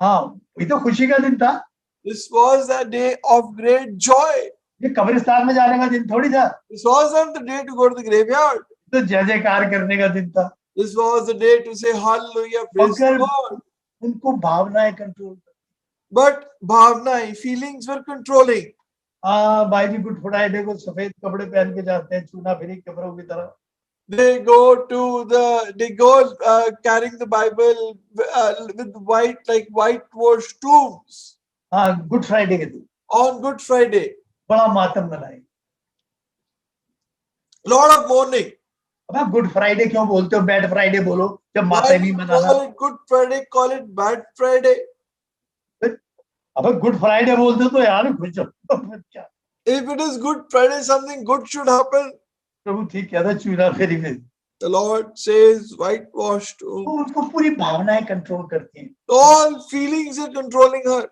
हाँ, ये तो खुशी का दिन था। This was a day of great joy. ये कब्रिस्तान में जाने का दिन थोड़ी था। This wasn't the day to go to the graveyard. तो जय जयकार करने का दिन था। This was the day to say hallelujah, praise the मगर Lord. उनको भावनाएं control. But bhavna, feelings were controlling. हाँ भाई जी, गुड फ्राइडे को सफेद कपड़े पहन के जाते हैं, चूना फिरी कपड़ों की तरह। They go carrying the Bible with whitewashed tombs हाँ, गुड फ्राइडे के दिन on Good Friday. बड़ा मातम मनाए। Lot of mourning. अब गुड फ्राइडे क्यों बोलते हो? बैड फ्राइडे बोलो जब माता Why नहीं you मनाना। call it Good Friday? Call it Bad Friday. अब गुड फ्राइडे बोलते तो यार खुश हो। If it is Good Friday, something good should happen. प्रभु ठीक कहता, चूना फिरी में। The Lord says whitewashed तो tombs. उनको पूरी भावनाएं कंट्रोल करती हैं। All feelings are controlling her.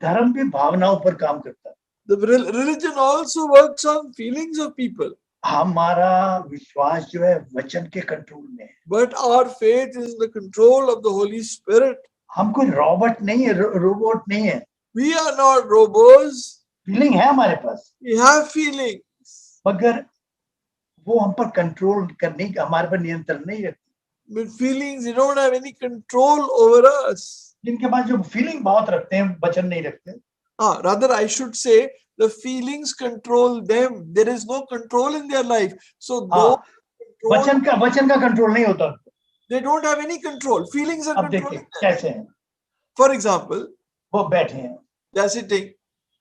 धर्म भी भावनाओं पर काम करता है। The religion also works on feelings of people. हमारा विश्वास जो है वचन के कंट्रोल में है। But our faith is in the control of the Holy Spirit. हम कोई रॉबोट नहीं है, रोबोट नहीं है। We are not robots. Feeling है हमारे पास, We have feelings. मगर वो हम पर कंट्रोल करने का, हमारे पर नियंत्रण नहीं रखते। With feelings, they don't have any control over us. जिनके पास जो फीलिंग बहुत रखते हैं, वचन नहीं रखते। Rather, I should say the feelings control them. There is no control in their life. So those वचन का कंट्रोल नहीं होता। they don't have any control. Feelings are अब देखिए controlling them. कैसे हैं, For example, वो बैठे हैं, they are sitting,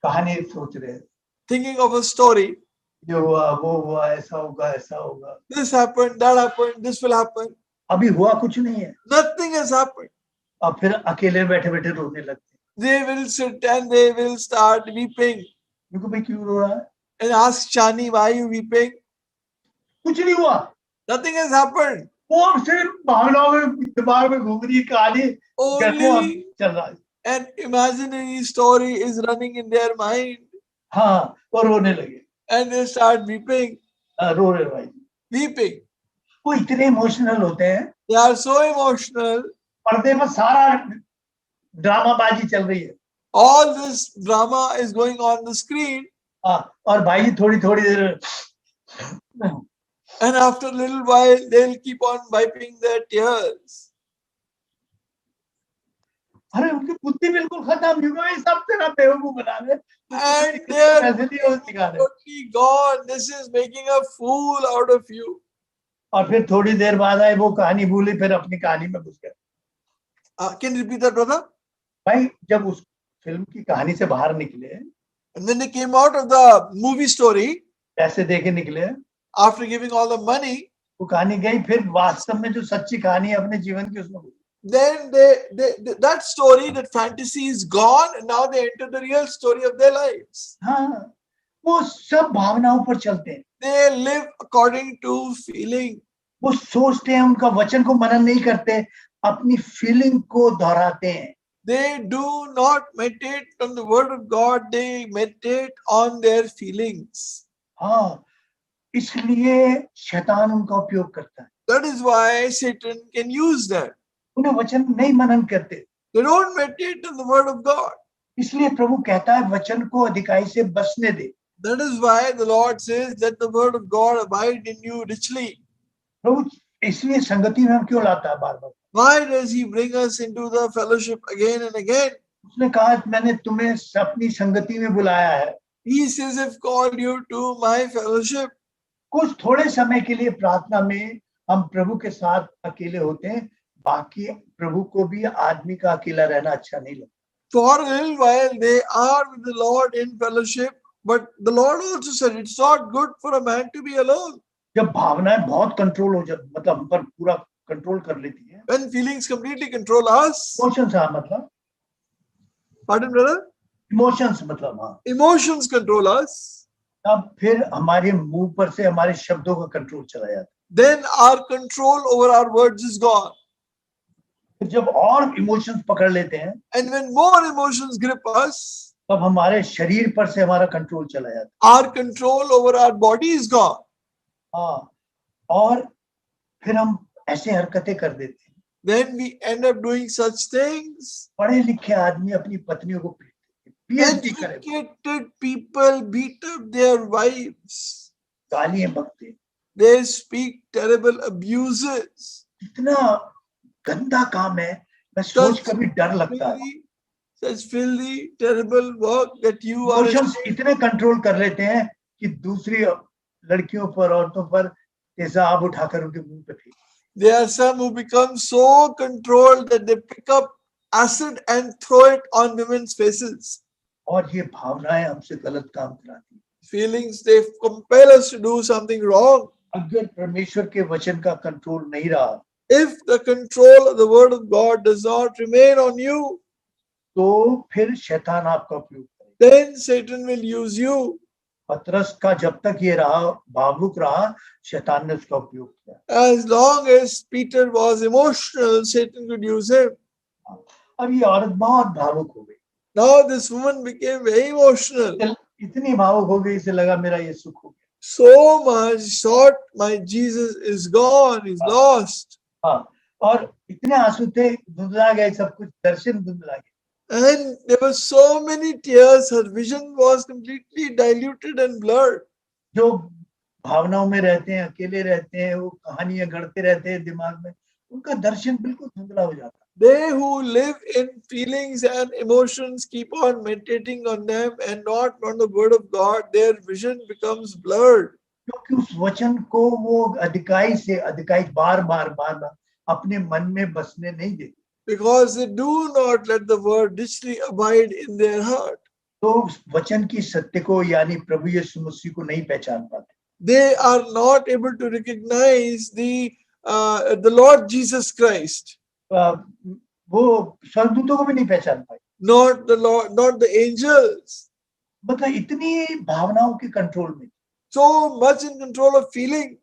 कहानी सोच रहे हैं, thinking of a story. जो हुआ वो हुआ, ऐसा होगा ऐसा होगा। This happened, that happened, this will happen. अभी हुआ कुछ नहीं है, Nothing has happened. और फिर अकेले बैठे बैठे रोने लगते हैं। They will sit and they will start weeping उनको भाई क्यों रो रहा है? and ask Shani, why are you weeping? कुछ नहीं हुआ, Nothing has happened. वो सिर्फ भावनाओं में दिमाग में घूम रही है कहानी, कहते हैं और Only चल रहा है। an imaginary story is running in their mind हाँ, वो रोने लगे, and they start weeping, रो रहे भाई। weeping. वो इतने इमोशनल होते हैं, They are so emotional. पर्दे पर सारा ड्रामाबाजी चल रही है। All this drama is going on the screen, हाँ, और भाई थोड़ी थोड़ी देर and after a little while, they'll keep on wiping their tears. अरे उनकी बुद्धि बिल्कुल खत्म, ये सब तेरा बेवकूफ बना रहे, And they're पैसे नहीं हो सिखा रहे। totally gone. This is making a fool out of you. और फिर थोड़ी देर बाद आए, वो कहानी भूली, फिर अपनी कहानी में घुस गए। Can you repeat that, brother? भाई जब उस फिल्म की कहानी से बाहर निकले, And then they came out of the movie story पैसे दे के निकले, after giving all the money. वो कहानी गई, फिर वास्तव में जो सच्ची कहानी है अपने जीवन की उसमें घुस गए। Then that story, that fantasy is gone, and now they enter the real story of their lives. हाँ, वो सब भावनाओं पर चलते हैं, They live according to feeling. वो सोचते हैं, उनका वचन को मनन नहीं करते, अपनी फीलिंग को दोहराते हैं। They do not meditate on the word of God, they meditate on their feelings. हाँ, इसलिए शैतान उनका उपयोग करता है। That is why Satan can use that. उन्हें वचन नहीं मनन करते, They don't meditate on the word of God. इसलिए प्रभु कहता है वचन को अधिकाई से बसने दे। That is why the Lord says that the word of God abide in you richly. प्रभु इसलिए संगति में हम क्यों लाता है बार बार? Why does he bring us into the fellowship again and again? उसने कहा मैंने तुम्हें अपनी संगति में बुलाया है। He says, I've called you to my fellowship. कुछ थोड़े समय के लिए प्रार्थना में हम प्रभु के साथ अकेले होते हैं, बाकी प्रभु को भी आदमी का अकेला रहना अच्छा नहीं लगता। For a little while they are with the Lord in fellowship, but the Lord also said it's not good for a man to be alone. जब भावनाएं बहुत कंट्रोल हो जाती, मतलब हम पर पूरा कंट्रोल कर लेती है, When feelings completely control us. Emotions, हाँ मतलब Pardon, brother? इमोशंस मतलब हाँ, Emotions control us. तब फिर हमारे मुंह पर से हमारे शब्दों का कंट्रोल चला जाता Then our control over our words is gone. है। जब और इमोशंस पकड़ लेते हैं, And when more emotions grip us, तब हमारे शरीर पर से हमारा कंट्रोल चला जाता our control over our body is gone. है। हाँ, और फिर हम ऐसे हरकतें कर देते हैं। Then we end up doing such things. पढ़े लिखे आदमी अपनी पत्नियों को पीटते हैं, पीएचडी करे, Educated people beat up their wives. गालियां बकते हैं। They speak terrible abuses. इतना गंदा काम है, मैं सोच कभी डर लगता है। Such filthy, terrible work that you are. Emotions इतने कंट्रोल कर लेते हैं कि दूसरी लड़कियों पर, औरतों पर तेजाब उठाकर उनके मुंह पे फेंक। There are some who become so controlled that they pick up acid and throw it on women's faces. और ये भावनाएं हमसे गलत काम कराती हैं। Feelings, they compel us to do something wrong. अगर परमेश्वर के वचन का कंट्रोल नहीं रहा, If the control of the word of God does not remain on you, तो फिर शैतान आपका उपयोग करेगा। then Satan will use you. पतरस का जब तक ये रहा, भावुक रहा, शैतान ने उसका उपयोग किया। As long as Peter was emotional, Satan could use him. अब ये औरत बहुत भावुक हो गई, Now this woman became very emotional. इतनी भावुक हो गई, इसे लगा मेरा ये सुख हो गया। so much thought my Jesus is gone, is lost. हाँ, और इतने आंसू थे, धुंधला गए सब कुछ, दर्शन धुंधला गए। And there were so many tears, her vision was completely diluted and blurred. जो भावनाओं में रहते हैं, अकेले रहते हैं, वो कहानियां गढ़ते रहते हैं दिमाग में, उनका दर्शन बिल्कुल धुंधला हो जाता है। They who live in feelings and emotions keep on meditating on them and not on the word of God, their vision becomes blurred. क्योंकि उस वचन को वो अधिकाई बार बार अपने मन में बसने नहीं देते, Because they do not let the word richly abide in their heart. तो उस वचन की सत्य को यानी प्रभु यीशु मसीह को नहीं पहचान पाते। They are not able to recognize the Lord Jesus Christ. वो स्वर्गदूतों को भी नहीं पहचान पाए, Not the Lord, not the angels. मतलब इतनी भावनाओं के कंट्रोल में। So much in control of feeling.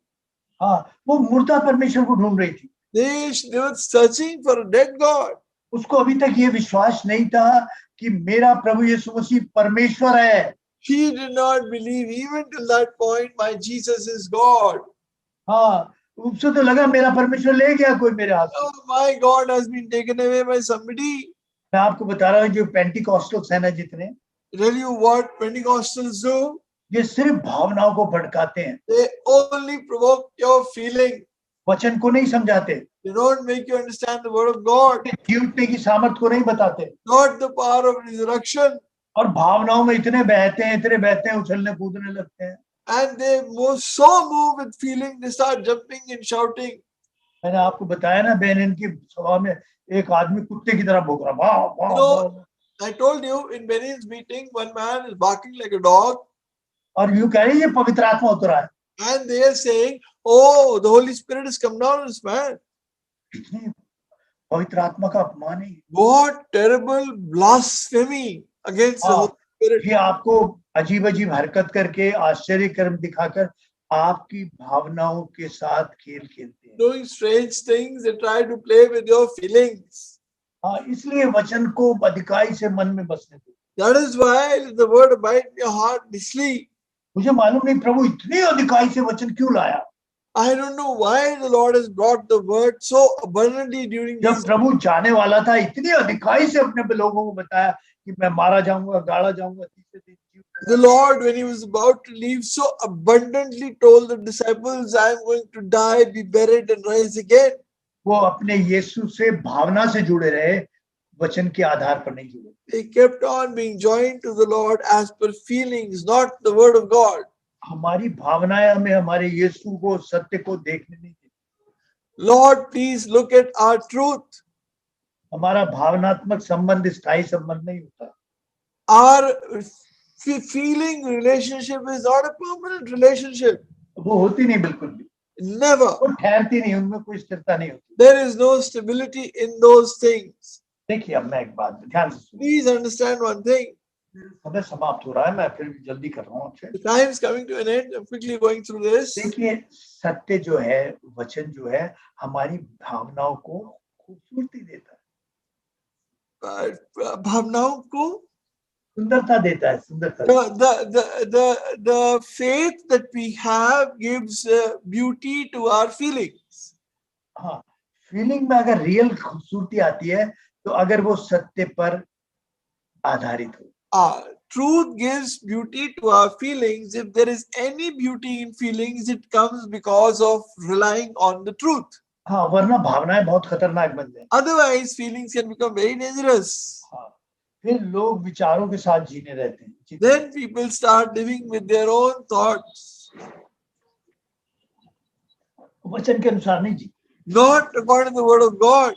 हाँ, वो मुर्दा परमेश्वर को ढूंढ रही थी। They were searching for a dead God. उसको अभी तक ये विश्वास नहीं था कि मेरा प्रभु यीशु मसीह परमेश्वर है। He did not believe even till that point my Jesus is God. हाँ, उससे तो लगा मेरा परमेश्वर ले गया कोई मेरे हाथ से। Oh, my God has been taken away by somebody. मैं आपको बता रहा हूँ जो पेंटिकॉस्टल्स है ना जितने, Tell you what Pentecostals do? ये सिर्फ भावनाओं को भड़काते हैं, They only provoke your feeling. वचन को नहीं समझाते, They don't make you understand the word of God, जीवने की सामर्थ को नहीं बताते, not the power of resurrection. और भावनाओं में इतने बहते हैं, उछलने कूदने लगते हैं। And they so move with feeling, they start jumping and shouting. मैंने आपको बताया ना बहन, इनकी सभा में एक आदमी कुत्ते की तरह भौंक रहा, वाह वाह वाह। I told you in Benny's meeting, one man is barking like a dog. और यूं कह रही है पवित्र आत्मा उतरा है, And they are saying, oh, the Holy Spirit has come down on this man. कितनी पवित्र आत्मा का अपमान है। What terrible blasphemy against the Holy Spirit. ये आपको अजीब अजीब हरकत करके, आश्चर्य कर्म दिखाकर आपकी भावनाओं के साथ खेल खेलते हैं। Doing strange things, they try to play with your feelings. हाँ, इसलिए वचन को अधिकाई से मन में बसने दो। That is why the word abide in your heart richly. मुझे मालूम नहीं प्रभु इतनी अधिकाई से वचन क्यों लाया। I don't know why the Lord has brought the word so abundantly during जब this. प्रभु जाने वाला था, इतनी अधिकाई से अपने लोगों को बताया कि मैं मारा जाऊंगा, गाड़ा जाऊंगा, तीसरे दिन जी उठूंगा। The Lord, when he was about to leave, so abundantly told the disciples, I am going to die, be buried and rise again. वो अपने यीशु से भावना से जुड़े रहे, वचन के आधार पर नहीं जुड़े। They kept on being joined to the Lord as per feelings, not the word of God. हमारी भावनाएं हमें हमारे यीशु को, सत्य को देखने नहीं देती। Lord, please look at our truth. हमारा भावनात्मक संबंध स्थायी संबंध नहीं होता। Our feeling relationship is not a permanent relationship. वो होती नहीं बिल्कुल भी, Never. वो ठहरती नहीं, उनमें कोई स्थिरता नहीं होती। There is no stability in those things. देखिए अब मैं एक बात ध्यान से सुनिए, Please understand one thing. समय समाप्त हो रहा है, मैं फिर भी जल्दी कर रहा हूँ आपसे। The time is coming to an end. I'm quickly going through this. देखिए सत्य जो है, वचन जो है, हमारी भावनाओं को खूबसूरती देता है, भावनाओं को सुंदरता देता है, सुंदरता। the faith that we have gives beauty to our feelings. हाँ, फीलिंग में अगर रियल खूबसूरती आती है तो अगर वो सत्य पर आधारित हो। Truth gives beauty to our feelings. If there is any beauty in feelings, it comes because of relying on the truth. हाँ, वरना भावनाएं बहुत खतरनाक बन जाए। Otherwise, feelings can become very dangerous. हाँ, फिर लोग विचारों के साथ जीने रहते हैं। Then people start living with their own thoughts. वचन के अनुसार नहीं जी। Not according to the word of God.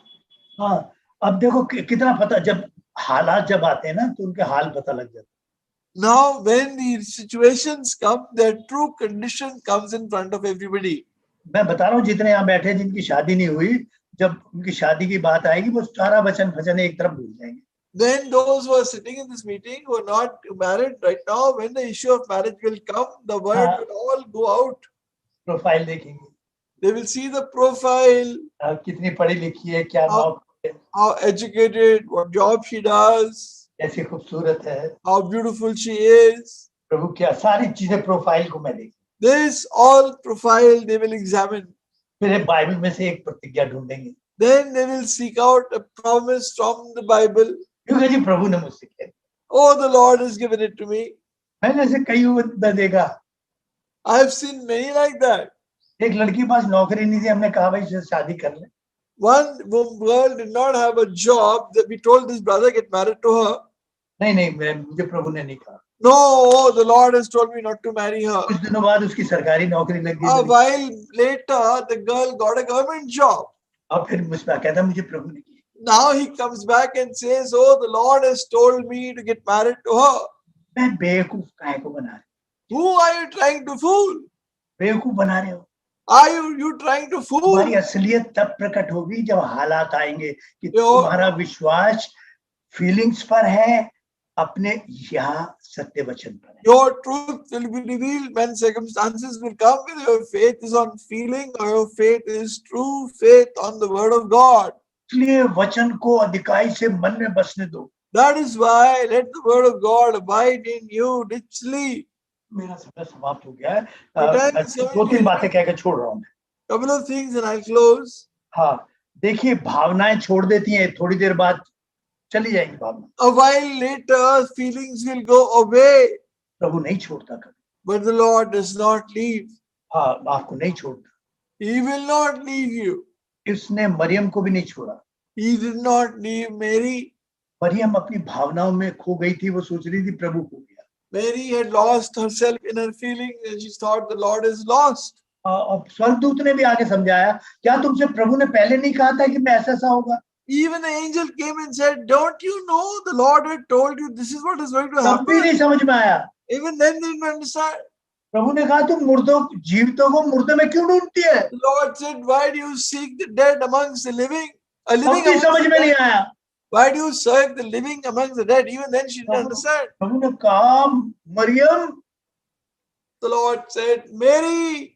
हाँ, अब देखो कितना पता, जब हालात जब आते हैं ना तो उनके हाल पता लग जाते हैं। Now, when the situations come, their true condition comes in front of everybody. मैं बता रहा हूँ जितने यहाँ बैठे हैं जिनकी शादी नहीं हुई, जब उनकी शादी की बात आएगी वो सारा वचन भजन एक तरफ भूल जाएंगे। Then those who are sitting in this meeting who are not married right now, when the issue of marriage will come, the word will all go out. Profile देखेंगे, They will see the profile, कितनी पढ़ी लिखी है, क्या नाम, how educated, what job she does, कैसी खूबसूरत है, how beautiful she is. प्रभु क्या, सारी चीजें प्रोफाइल को मैं देखी। This all profile they will examine. फिर बाइबल में से एक प्रतिज्ञा ढूंढेंगे, Then they will seek out a promise from the Bible. क्योंकि जी प्रभु ने मुझसे कह दिया। Oh, the Lord has given it to me. मैंने ऐसे कई उदाहरण देखा, I have seen many like that. एक लड़की के पास नौकरी नहीं थी, हमने कहा भाई इससे शादी कर ले, One girl did not have a job. That we told this brother get married to her. नहीं मुझे प्रभु ने नहीं कहा। No, the Lord has told me not to marry her. कुछ दिनों बाद उसकी सरकारी नौकरी लग A गई, while later, the girl got a government job. और फिर मुझ पर कहता मुझे प्रभु ने किया। Now he comes back and says, "Oh, the Lord has told me to get married to her." मैं बेवकूफ काहे को बना रहे, Who are you trying to fool? बेवकूफ बना रहे हो। Are you trying to fool? तुम्हारी असलियत तब प्रकट होगी जब हालात आएंगे कि यो- तुम्हारा विश्वास फीलिंग्स पर है, अपने यहाँ सत्य वचन पर है। Your truth will be revealed when circumstances will come. Whether your faith is on feeling or your faith is true faith on the word of God. इसलिए वचन को अधिकाई से मन में बसने दो। That is why let the word of God abide in you richly. मेरा समय समाप्त हो गया है, But मैं then- 2-3 बातें कह के छोड़ रहा हूँ। Couple of things and I'll close. हाँ, देखिए भावनाएं छोड़ देती हैं, थोड़ी देर बाद चली जाएंगी भावना। A while later, feelings will go away, प्रभु नहीं छोड़ता कभी। but the Lord does not leave. हाँ, आपको नहीं छोड़ता। He will not leave you. इसने मरियम को भी नहीं छोड़ा। He did not leave Mary. Maryam अपनी भावनाओं में खो गई थी, वो सोच रही थी प्रभु खो गया। Mary had lost herself in her feelings and she thought the Lord is lost. और स्वर्गदूत ने भी आगे समझाया, क्या तुमसे प्रभु ने पहले नहीं कहा था कि मैं ऐसा होगा? Even the angel came and said, "Don't you know the Lord had told you this is what is going to तब भी happen?" नहीं समझ में आया। Even then they didn't understand. प्रभु ने कहा तुम मुर्दों जीवितों को मुर्दे में क्यों ढूंढती है? The Lord said, "Why do you seek the dead amongst the living? A तब living भी amongst समझ the में नहीं dead? आया। Why do you serve the living amongst the dead?" Even then she didn't understand. प्रभु ने कहा Maryam, The Lord said, "Mary,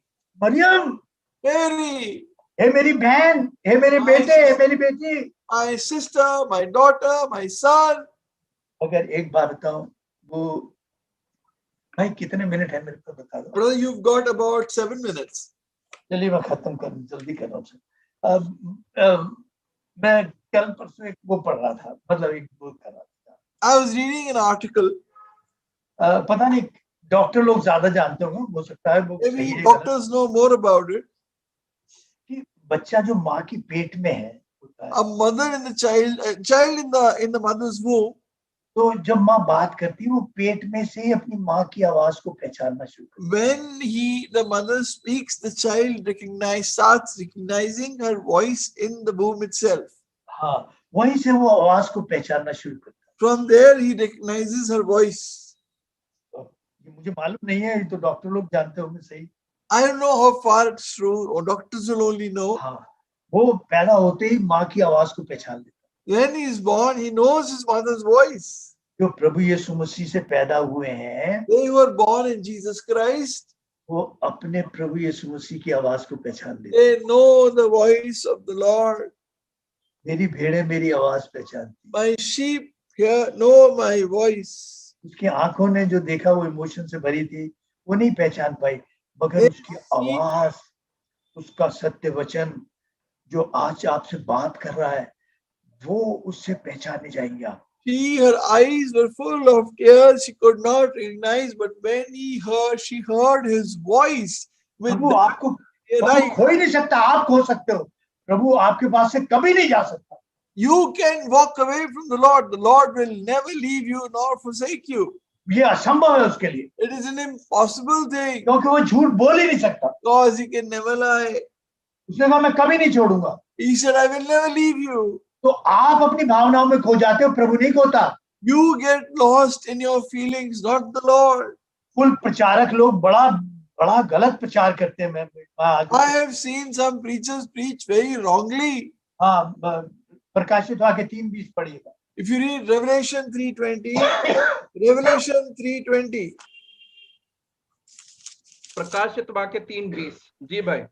Maryam, Mary, हे मेरी बहन, हे मेरे बेटे, हे मेरी बेटी। my sister, my daughter, my son." अगर एक बार बताऊं, वो भाई कितने मिनट है मेरे को बता दो। Brother, you've got about 7 minutes. चलिए मैं खत्म कर जल्दी कर रहा हूँ। मैं कल परसों एक वो पढ़ रहा था, मतलब एक बुक कर रहा था। I was reading an article. पता नहीं डॉक्टर लोग ज्यादा जानते होंगे, हो सकता है वो सही Maybe है गलत, doctors know more about it. कि बच्चा जो माँ की पेट में है होता है, A mother and a child in the mother's womb. तो जब माँ बात करती है वो पेट में से ही अपनी माँ की आवाज को पहचानना शुरू करती है। When the mother speaks, the child starts recognizing her voice in the womb itself. हाँ, वहीं से वो आवाज को पहचानना शुरू करता From there, he recognizes her voice. है। ये मुझे मालूम नहीं है, ये तो डॉक्टर लोग जानते होंगे सही। I don't know how far it's true, or doctors will only know. हाँ, वो पैदा होते ही माँ की आवाज को पहचान लेता When he is born, he knows his mother's voice. है। जो प्रभु यीशु मसीह से पैदा हुए हैं, They who are born in Jesus Christ, वो अपने प्रभु यीशु मसीह की आवाज को पहचान लेते हैं। they know the voice of the Lord. मेरी भेड़ें मेरी आवाज पहचानती। My sheep know my voice. उसकी आंखों ने जो देखा वो इमोशन से भरी थी, वो नहीं पहचान पाई, मगर उसकी आवाज, उसका सत्य वचन जो आज आपसे बात कर रहा है, वो उससे पहचाने जाएंगे आप। Her eyes were full of tears. She could not recognize, but when she heard his voice with प्रभु आपको प्रभु right, खो ही नहीं सकता, आप खो सकते हो, प्रभु आपके पास से कभी नहीं जा सकता। you can walk away from the Lord. The Lord will never leave you nor forsake you. ये असंभव है उसके लिए, It is an impossible thing क्योंकि वो झूठ बोल ही नहीं सकता। because he can never lie. उसने कहा मैं कभी नहीं छोड़ूंगा। He said, "I will never leave you." तो आप अपनी भावनाओं में खो जाते हो, प्रभु नहीं खोता। You get lost in your feelings, not the Lord. कुल प्रचारक लोग बड़ा बड़ा गलत प्रचार करते हैं। मैं I have seen some preachers preach very wrongly. हाँ, प्रकाशित वाक्य 3:20 पढ़िएगा। If you read Revelation 3:20, Revelation 3:20. प्रकाशित वाक्य 3:20। जी भाई।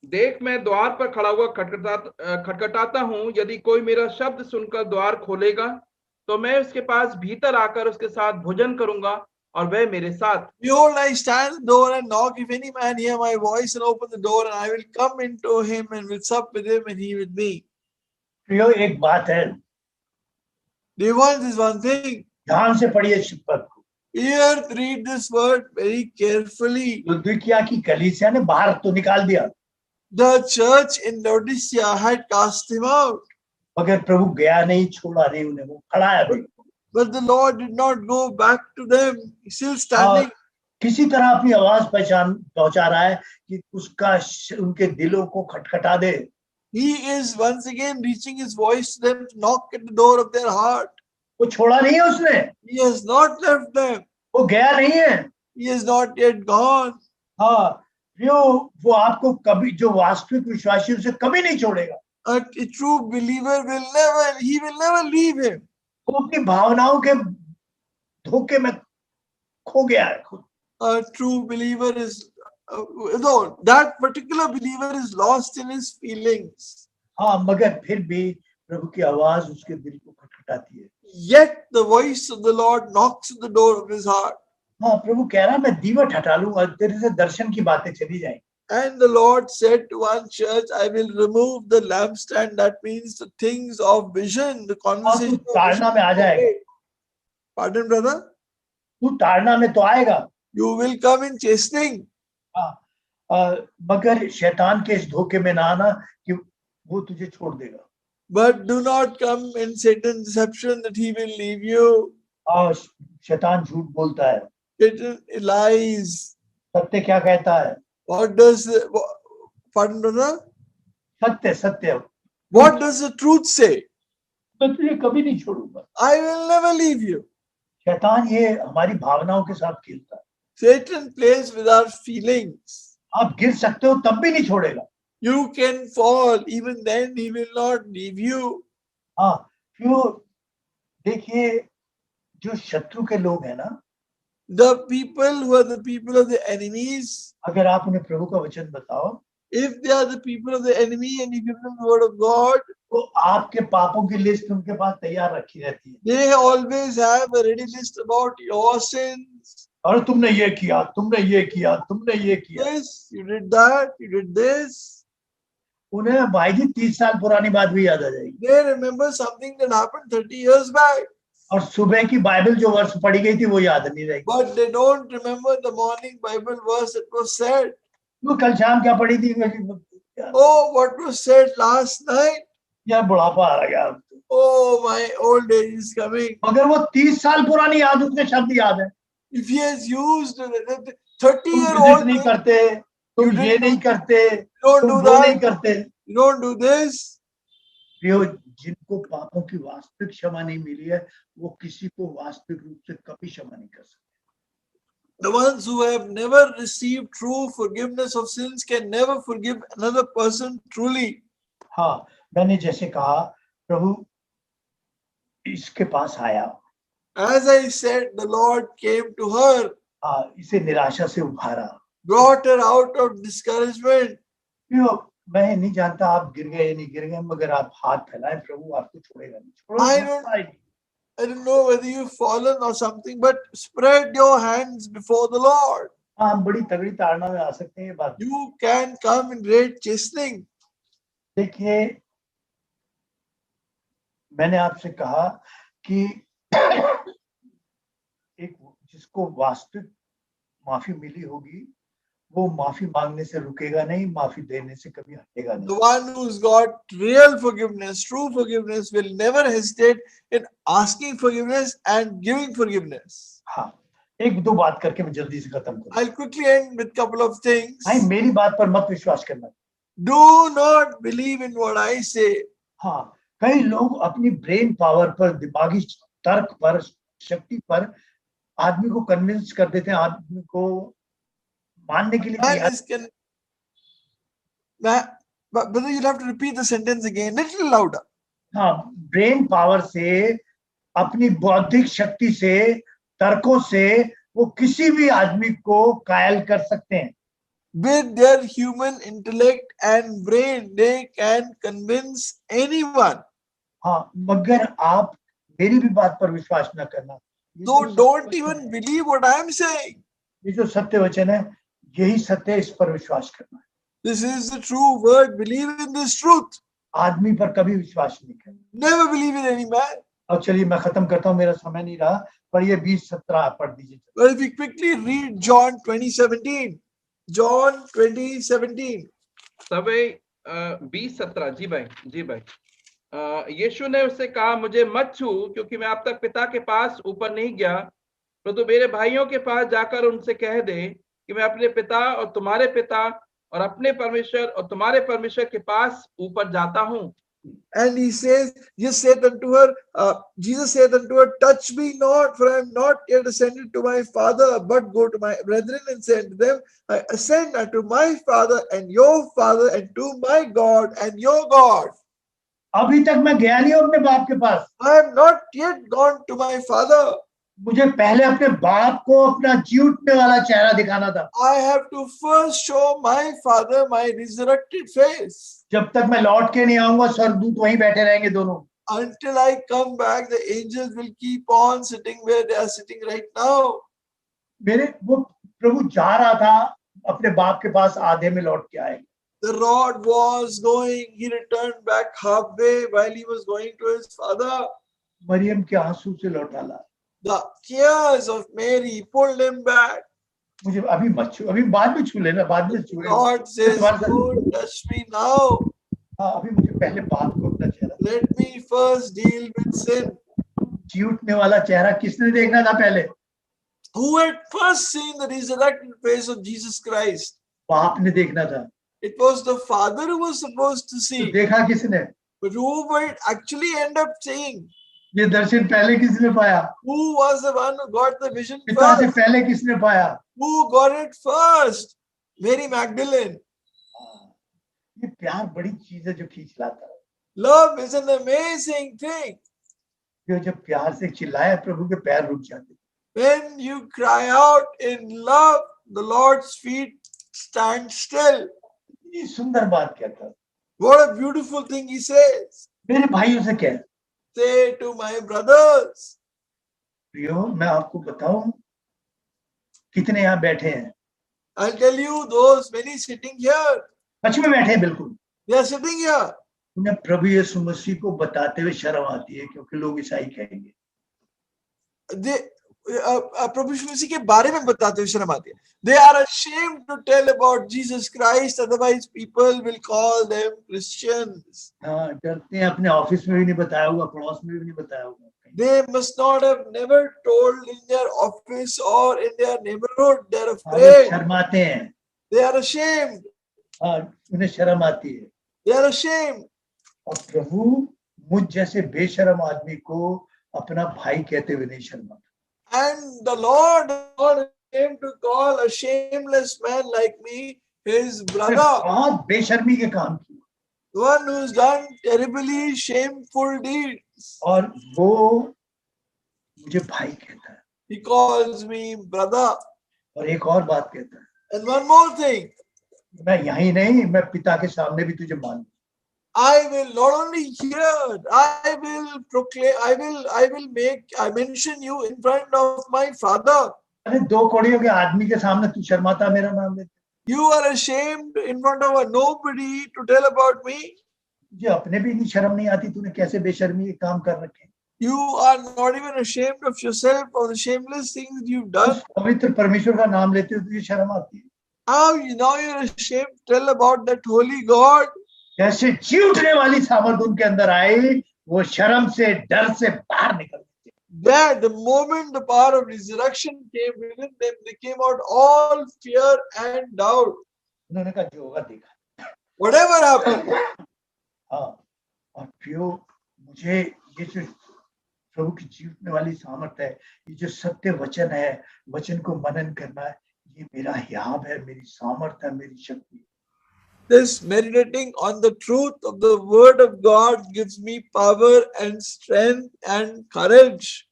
देख मैं द्वार पर खड़ा हुआ खटखटाता हूँ, यदि कोई मेरा शब्द सुनकर द्वार खोलेगा तो मैं उसके पास भीतर आकर उसके साथ भोजन करूंगा और वह मेरे साथ। Behold, I stand at the door and knock. If any man hear my voice and open the door, and I will come into him and will sup with him and he with me. प्रियो, एक बात है, Dear ones, is one thing. ध्यान से पढ़िए इस पद को। Here, read this word very carefully. लुदिकिया की कलीसिया ने बाहर तो निकाल दिया, The church in Laodicea had cast him out, मगर प्रभु गया नहीं, छोड़ा नहीं उन्हें, वो खड़ा है अभी। but the Lord did not go back to them. He's still standing. किसी तरह अपनी आवाज पहुंचा रहा है कि उसका उनके दिलों को खटखटा दे। He is once again reaching his voice to them to knock at the door of their heart. वो छोड़ा नहीं है उसने, He has not left them. वो गया नहीं है। He is not yet gone. हाँ, वो आपको कभी, जो वास्तविक विश्वासी उसे कभी नहीं छोड़ेगा। A true believer he will never leave him. वो अपनी भावनाओं के धोखे में खो गया है। A true believer is, no, that particular believer is lost in his feelings. हाँ, मगर फिर भी प्रभु की आवाज उसके दिल को खटखटाती है। Yet the voice of the Lord knocks at the door of his heart. हाँ, प्रभु कह रहा है मैं दीवट हटा लूंगा, तेरे से दर्शन की बातें चली जाएंगी। And the Lord said to one church, I will remove the lampstand. That means the things of vision, the conversation. ताड़ना में आ जाएगा। Pardon, brother? तू ताड़ना में तो आएगा। You will come in chastening. मगर शैतान के इस धोखे में ना आना कि वो तुझे छोड़ देगा। But do not come in Satan's deception that he will leave you. शैतान झूठ बोलता है। Satan lies. सत्य क्या कहता है? What does pardon, brother? सत्य सत्य। What does the truth say? मैं तुझे कभी नहीं छोड़ूंगा। I will never leave you. शैतान ये हमारी भावनाओं के साथ खेलता है। Satan plays with our feelings. आप गिर सकते हो तब भी नहीं छोड़ेगा। You can fall, even then he will not leave you. हाँ, क्यों? देखिए, जो शत्रु के लोग हैं ना, The people who are the people of the enemies, अगर आप उन्हें प्रभु का वचन बताओ, if they are the people of the enemy and you give them the word of God, तो आपके पापों की लिस्ट उनके पास तैयार रखी रहती है। they always have a ready list about your sins. और तुमने ये किया, तुमने ये किया, तुमने ये किया। Yes, you did that, you did this. उन्हें भाई जी 30 साल पुरानी बात भी याद आ जाएगी। They remember something that happened 30 years back. और सुबह की बाइबल जो वर्ष पढ़ी गई थी वो याद नहीं रहेगी। But they don't remember the morning Bible verse that was said. वो कल शाम क्या पढ़ी थी? Oh, what was said last night? यार बुढ़ापा आ गया। Oh, my old age is coming. मगर वो 30 साल पुरानी याद, उसके शब्द याद है। If he has used the तुम 30-year-old, नहीं करते, तुम ये नहीं करते, don't तुम do वो नहीं that, करते। you don't do this. जिनको पापों की वास्तविक क्षमा नहीं मिली है, वो किसी को वास्तविक रूप से कभी क्षमा नहीं कर सकते। The ones who have never received true forgiveness of sins can never forgive another person truly. हाँ, मैंने जैसे कहा, प्रभु इसके पास आया। As I said, the Lord came to her, इसे निराशा से उभारा, brought her out of discouragement. मैं नहीं जानता आप गिर गए या नहीं गिर गए, मगर आप हाथ फैलाएं, प्रभु आपको छोड़ेगा नहीं। I don't know whether you've fallen or something, but spread your hands before the Lord. हाँ, हम बड़ी तगड़ी ताड़ना में आ सकते हैं ये बात। You can come in great chastening. देखिए, मैंने आपसे कहा कि एक जिसको वास्तविक माफी मिली होगी, वो माफी मांगने से रुकेगा नहीं, माफी देने से कभी हटेगा नहीं। The one who's got real forgiveness, true forgiveness, will never hesitate in asking forgiveness and giving forgiveness. हाँ, एक दो बात करके मैं जल्दी से खत्म करूँ। I'll quickly end with a couple of things. भाई, मेरी बात पर मत विश्वास करना। Do not believe in what I say. हाँ, कई लोग अपनी ब्रेन पावर पर, दिमागी तर्क पर, शक्ति पर आदमी को कन्विंस कर देते हैं, आदमी को मानने के लिए तैयार। But brother, you'll have to repeat the sentence again, little louder. हाँ, ब्रेन पावर से, अपनी बौद्धिक शक्ति से, तर्कों से वो किसी भी आदमी को कायल कर सकते हैं। With their human intellect and brain, they can convince anyone. हाँ, मगर आप मेरी भी बात पर विश्वास न करना, don't even believe what I am saying. ये जो सत्य वचन है यही सत्य है, इस पर विश्वास करना है। This is the true word. Believe in this truth. आदमी पर कभी विश्वास नहीं करना। Never believe in any man. अब चलिए मैं खत्म करता हूँ, मेरा समय नहीं रहा, पर ये 20:17 पढ़ दीजिए। Well, if we quickly read John 20:17. John 20:17. सबे 20:17। जी भाई। यीशु ने उससे कहा, मुझे मत छू, क्योंकि मैं अब तक पिता के पास ऊपर नहीं गया, परंतु मेरे भाइयों के पास जाकर उनसे कह दे कि मैं अपने पिता और तुम्हारे पिता और अपने परमेश्वर और तुम्हारे परमेश्वर के पास ऊपर जाता हूँ। And he says, Jesus said unto her, touch me not, for I am not yet ascended to my Father, but go to my brethren and say unto them, I ascend unto my Father and your Father, and to my God and your God. अभी तक मैं गया नहीं हूं अपने बाप के पास। I am not yet gone to my Father. मुझे पहले अपने बाप को अपना जी उठने वाला चेहरा दिखाना था। I have to first show my Father my resurrected face. जब तक मैं लौट के नहीं आऊंगा, स्वर्गदूत वहीं बैठे रहेंगे दोनों। Until I come back, the angels will keep on sitting where they are sitting right now. वो प्रभु जा रहा था अपने बाप के पास, आधे में लौट के आए। The Lord was going, he returned back halfway while he was going to his Father. Maryam के आंसू से लौटा ला। The tears of Mary pulled him back. मुझे अभी मत छू, अभी बाद में छू लेना, बाद में छू लेना। God says, don't touch me now. हाँ, अभी मुझे पहले बाप को अपना चेहरा। Let me first deal with sin. जी उठने वाला चेहरा किसने देखना था पहले? Who had first seen the resurrected face of Jesus Christ? बाप ने देखना था। It was the Father who was supposed to तो see. देखा किसने? But who would actually end up seeing? ये दर्शन पहले किसने पाया? Who was the one who got the vision पिता से first? पहले किसने पाया? Who got it first? Mary Magdalene. ये प्यार बड़ी चीज है जो खींच लाता है। Love is an amazing thing. जो जब प्यार से चिल्लाया, प्रभु के पैर रुक जाते। When you cry out in love, the Lord's feet stand still. ये सुंदर बात कहता है। What a beautiful thing he says. मेरे भाइयों से कह, Say to my brothers. प्रियो, मैं आपको बताऊं कितने यहाँ बैठे हैं। I'll tell you, those many sitting here. सच में बैठे हैं, बिल्कुल। They are sitting here. उन्हें प्रभु यीशु मसीह को बताते हुए शर्म आती है, क्योंकि लोग ईसाई कहेंगे। प्रभु यीशु मसीह के बारे में बताते हुए शर्म आती है। They are ashamed to tell about Jesus Christ, otherwise people will call them Christians. हाँ, डरते हैं, अपने ऑफिस में भी नहीं बताया होगा, पड़ोस में भी नहीं बताया होगा। They must not have never told in their office or in their neighborhood. They are afraid. शर्माते हैं। They are ashamed. हाँ, उन्हें शर्म आती है। They are ashamed. और प्रभु मुझ जैसे बेशर्म आदमी को अपना भाई कहते हुए नहीं शर्माता। And the Lord came to call a shameless man like me his brother. बहुत बेशर्मी के काम किए। The one who's done terribly shameful deeds. और वो मुझे भाई कहता है। He calls me brother. और एक और बात कहता है। And one more thing. मैं यही नहीं, मैं पिता के सामने भी तुझे मान लूं। I will not only hear, I will proclaim, I mention you in front of my Father. अरे दो कोड़ियों के आदमी के सामने तू शर्माता मेरा नाम लेते। You are ashamed in front of a nobody to tell about me. तुझे अपने भी नहीं शर्म नहीं आती, तूने कैसे बेशर्मी के काम कर रखे। You are not even ashamed of yourself or the shameless things you've done. पवित्र परमेश्वर का नाम लेते हो तुझे शर्म आती है। How now you're ashamed to tell about that holy God. जैसे जी उठने वाली सामर्थ उनके अंदर आई, वो शर्म से, डर से बाहर निकल गए। That the moment the power of resurrection came within them, they came out all fear and doubt. उन्होंने कहा जो होगा देखा। Whatever happened. हाँ, और प्रियो, मुझे ये जो प्रभु की जी उठने वाली सामर्थ है, ये जो सत्य वचन है, वचन को मनन करना है, ये मेरा हियाब है, मेरी सामर्थ है, मेरी शक्ति। This meditating on the truth of the word of God gives me power and strength and courage.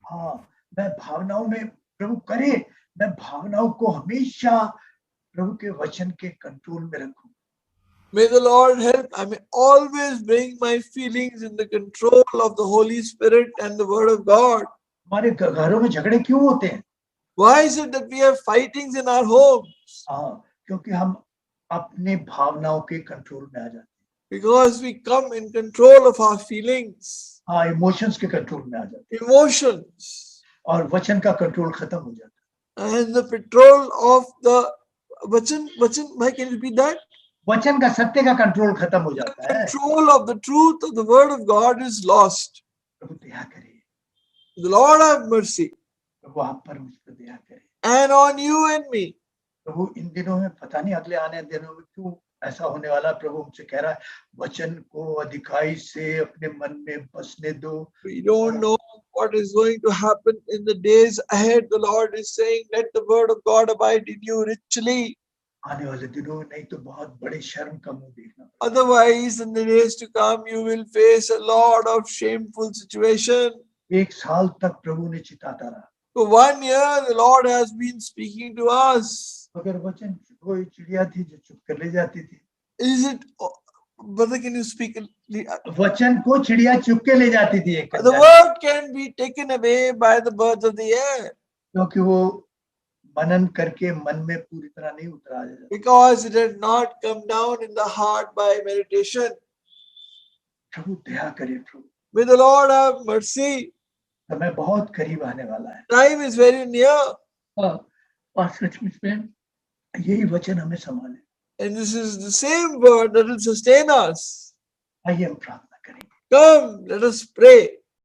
हाँ, मैं भावनाओं में प्रभु करे, मैं भावनाओं को हमेशा प्रभु के वचन के कंट्रोल में रखूं। May the Lord help. I may always bring my feelings in the control of the Holy Spirit and the Word of God. हमारे घरों में झगड़े क्यों होते हैं? Why is it that we have fightings in our homes? हाँ, क्योंकि हम अपने भावनाओं के कंट्रोल में आ जाते हैं। Because we come in control of our feelings, हाँ, इमोशंस के कंट्रोल में आ जाते हैं emotions, और वचन का कंट्रोल खत्म हो जाता है। and the control of the vachan. Why can you repeat that? वचन का, सत्य का कंट्रोल खत्म हो जाता है। Control of the truth of the word of God is lost. प्रभु दया करे, The Lord have mercy, प्रभु आप पर मुझ पर दया करे। and on you and me. प्रभु इन दिनों में पता नहीं अगले आने दिनों में क्यों ऐसा होने वाला है। प्रभु हमसे कह रहा है वचन को अधिकाई से अपने मन में बसने दो। We don't know what is going to happen in the days ahead. The Lord is saying, let the word of God abide in you richly. आने वाले दिनों में नहीं तो बहुत बड़े शर्म का मुंह देखना। Otherwise, in the days to come, you will face a lot of shameful situation. एक साल तक प्रभु ने चिताता रहा। For 1 year, the Lord has been speaking to us. मगर वचन कोई चिड़िया थी जो चुप कर ले जाती थी। Is it, brother, can you speak? वचन को चिड़िया चुप के ले जाती थी एक The word can be taken away by the birds of the air. क्योंकि वो मनन करके मन में पूरी तरह नहीं उतरा जाता। Because it had not come down in the heart by meditation. प्रभु दया करे प्रभु। May the Lord have mercy. समय बहुत करीब आने वाला है। Time is very near. और सचमुच में यही वचन हमें संभाले। And this is the same word that will sustain us. आइए हम प्रार्थना करेंगे। Come, let us pray.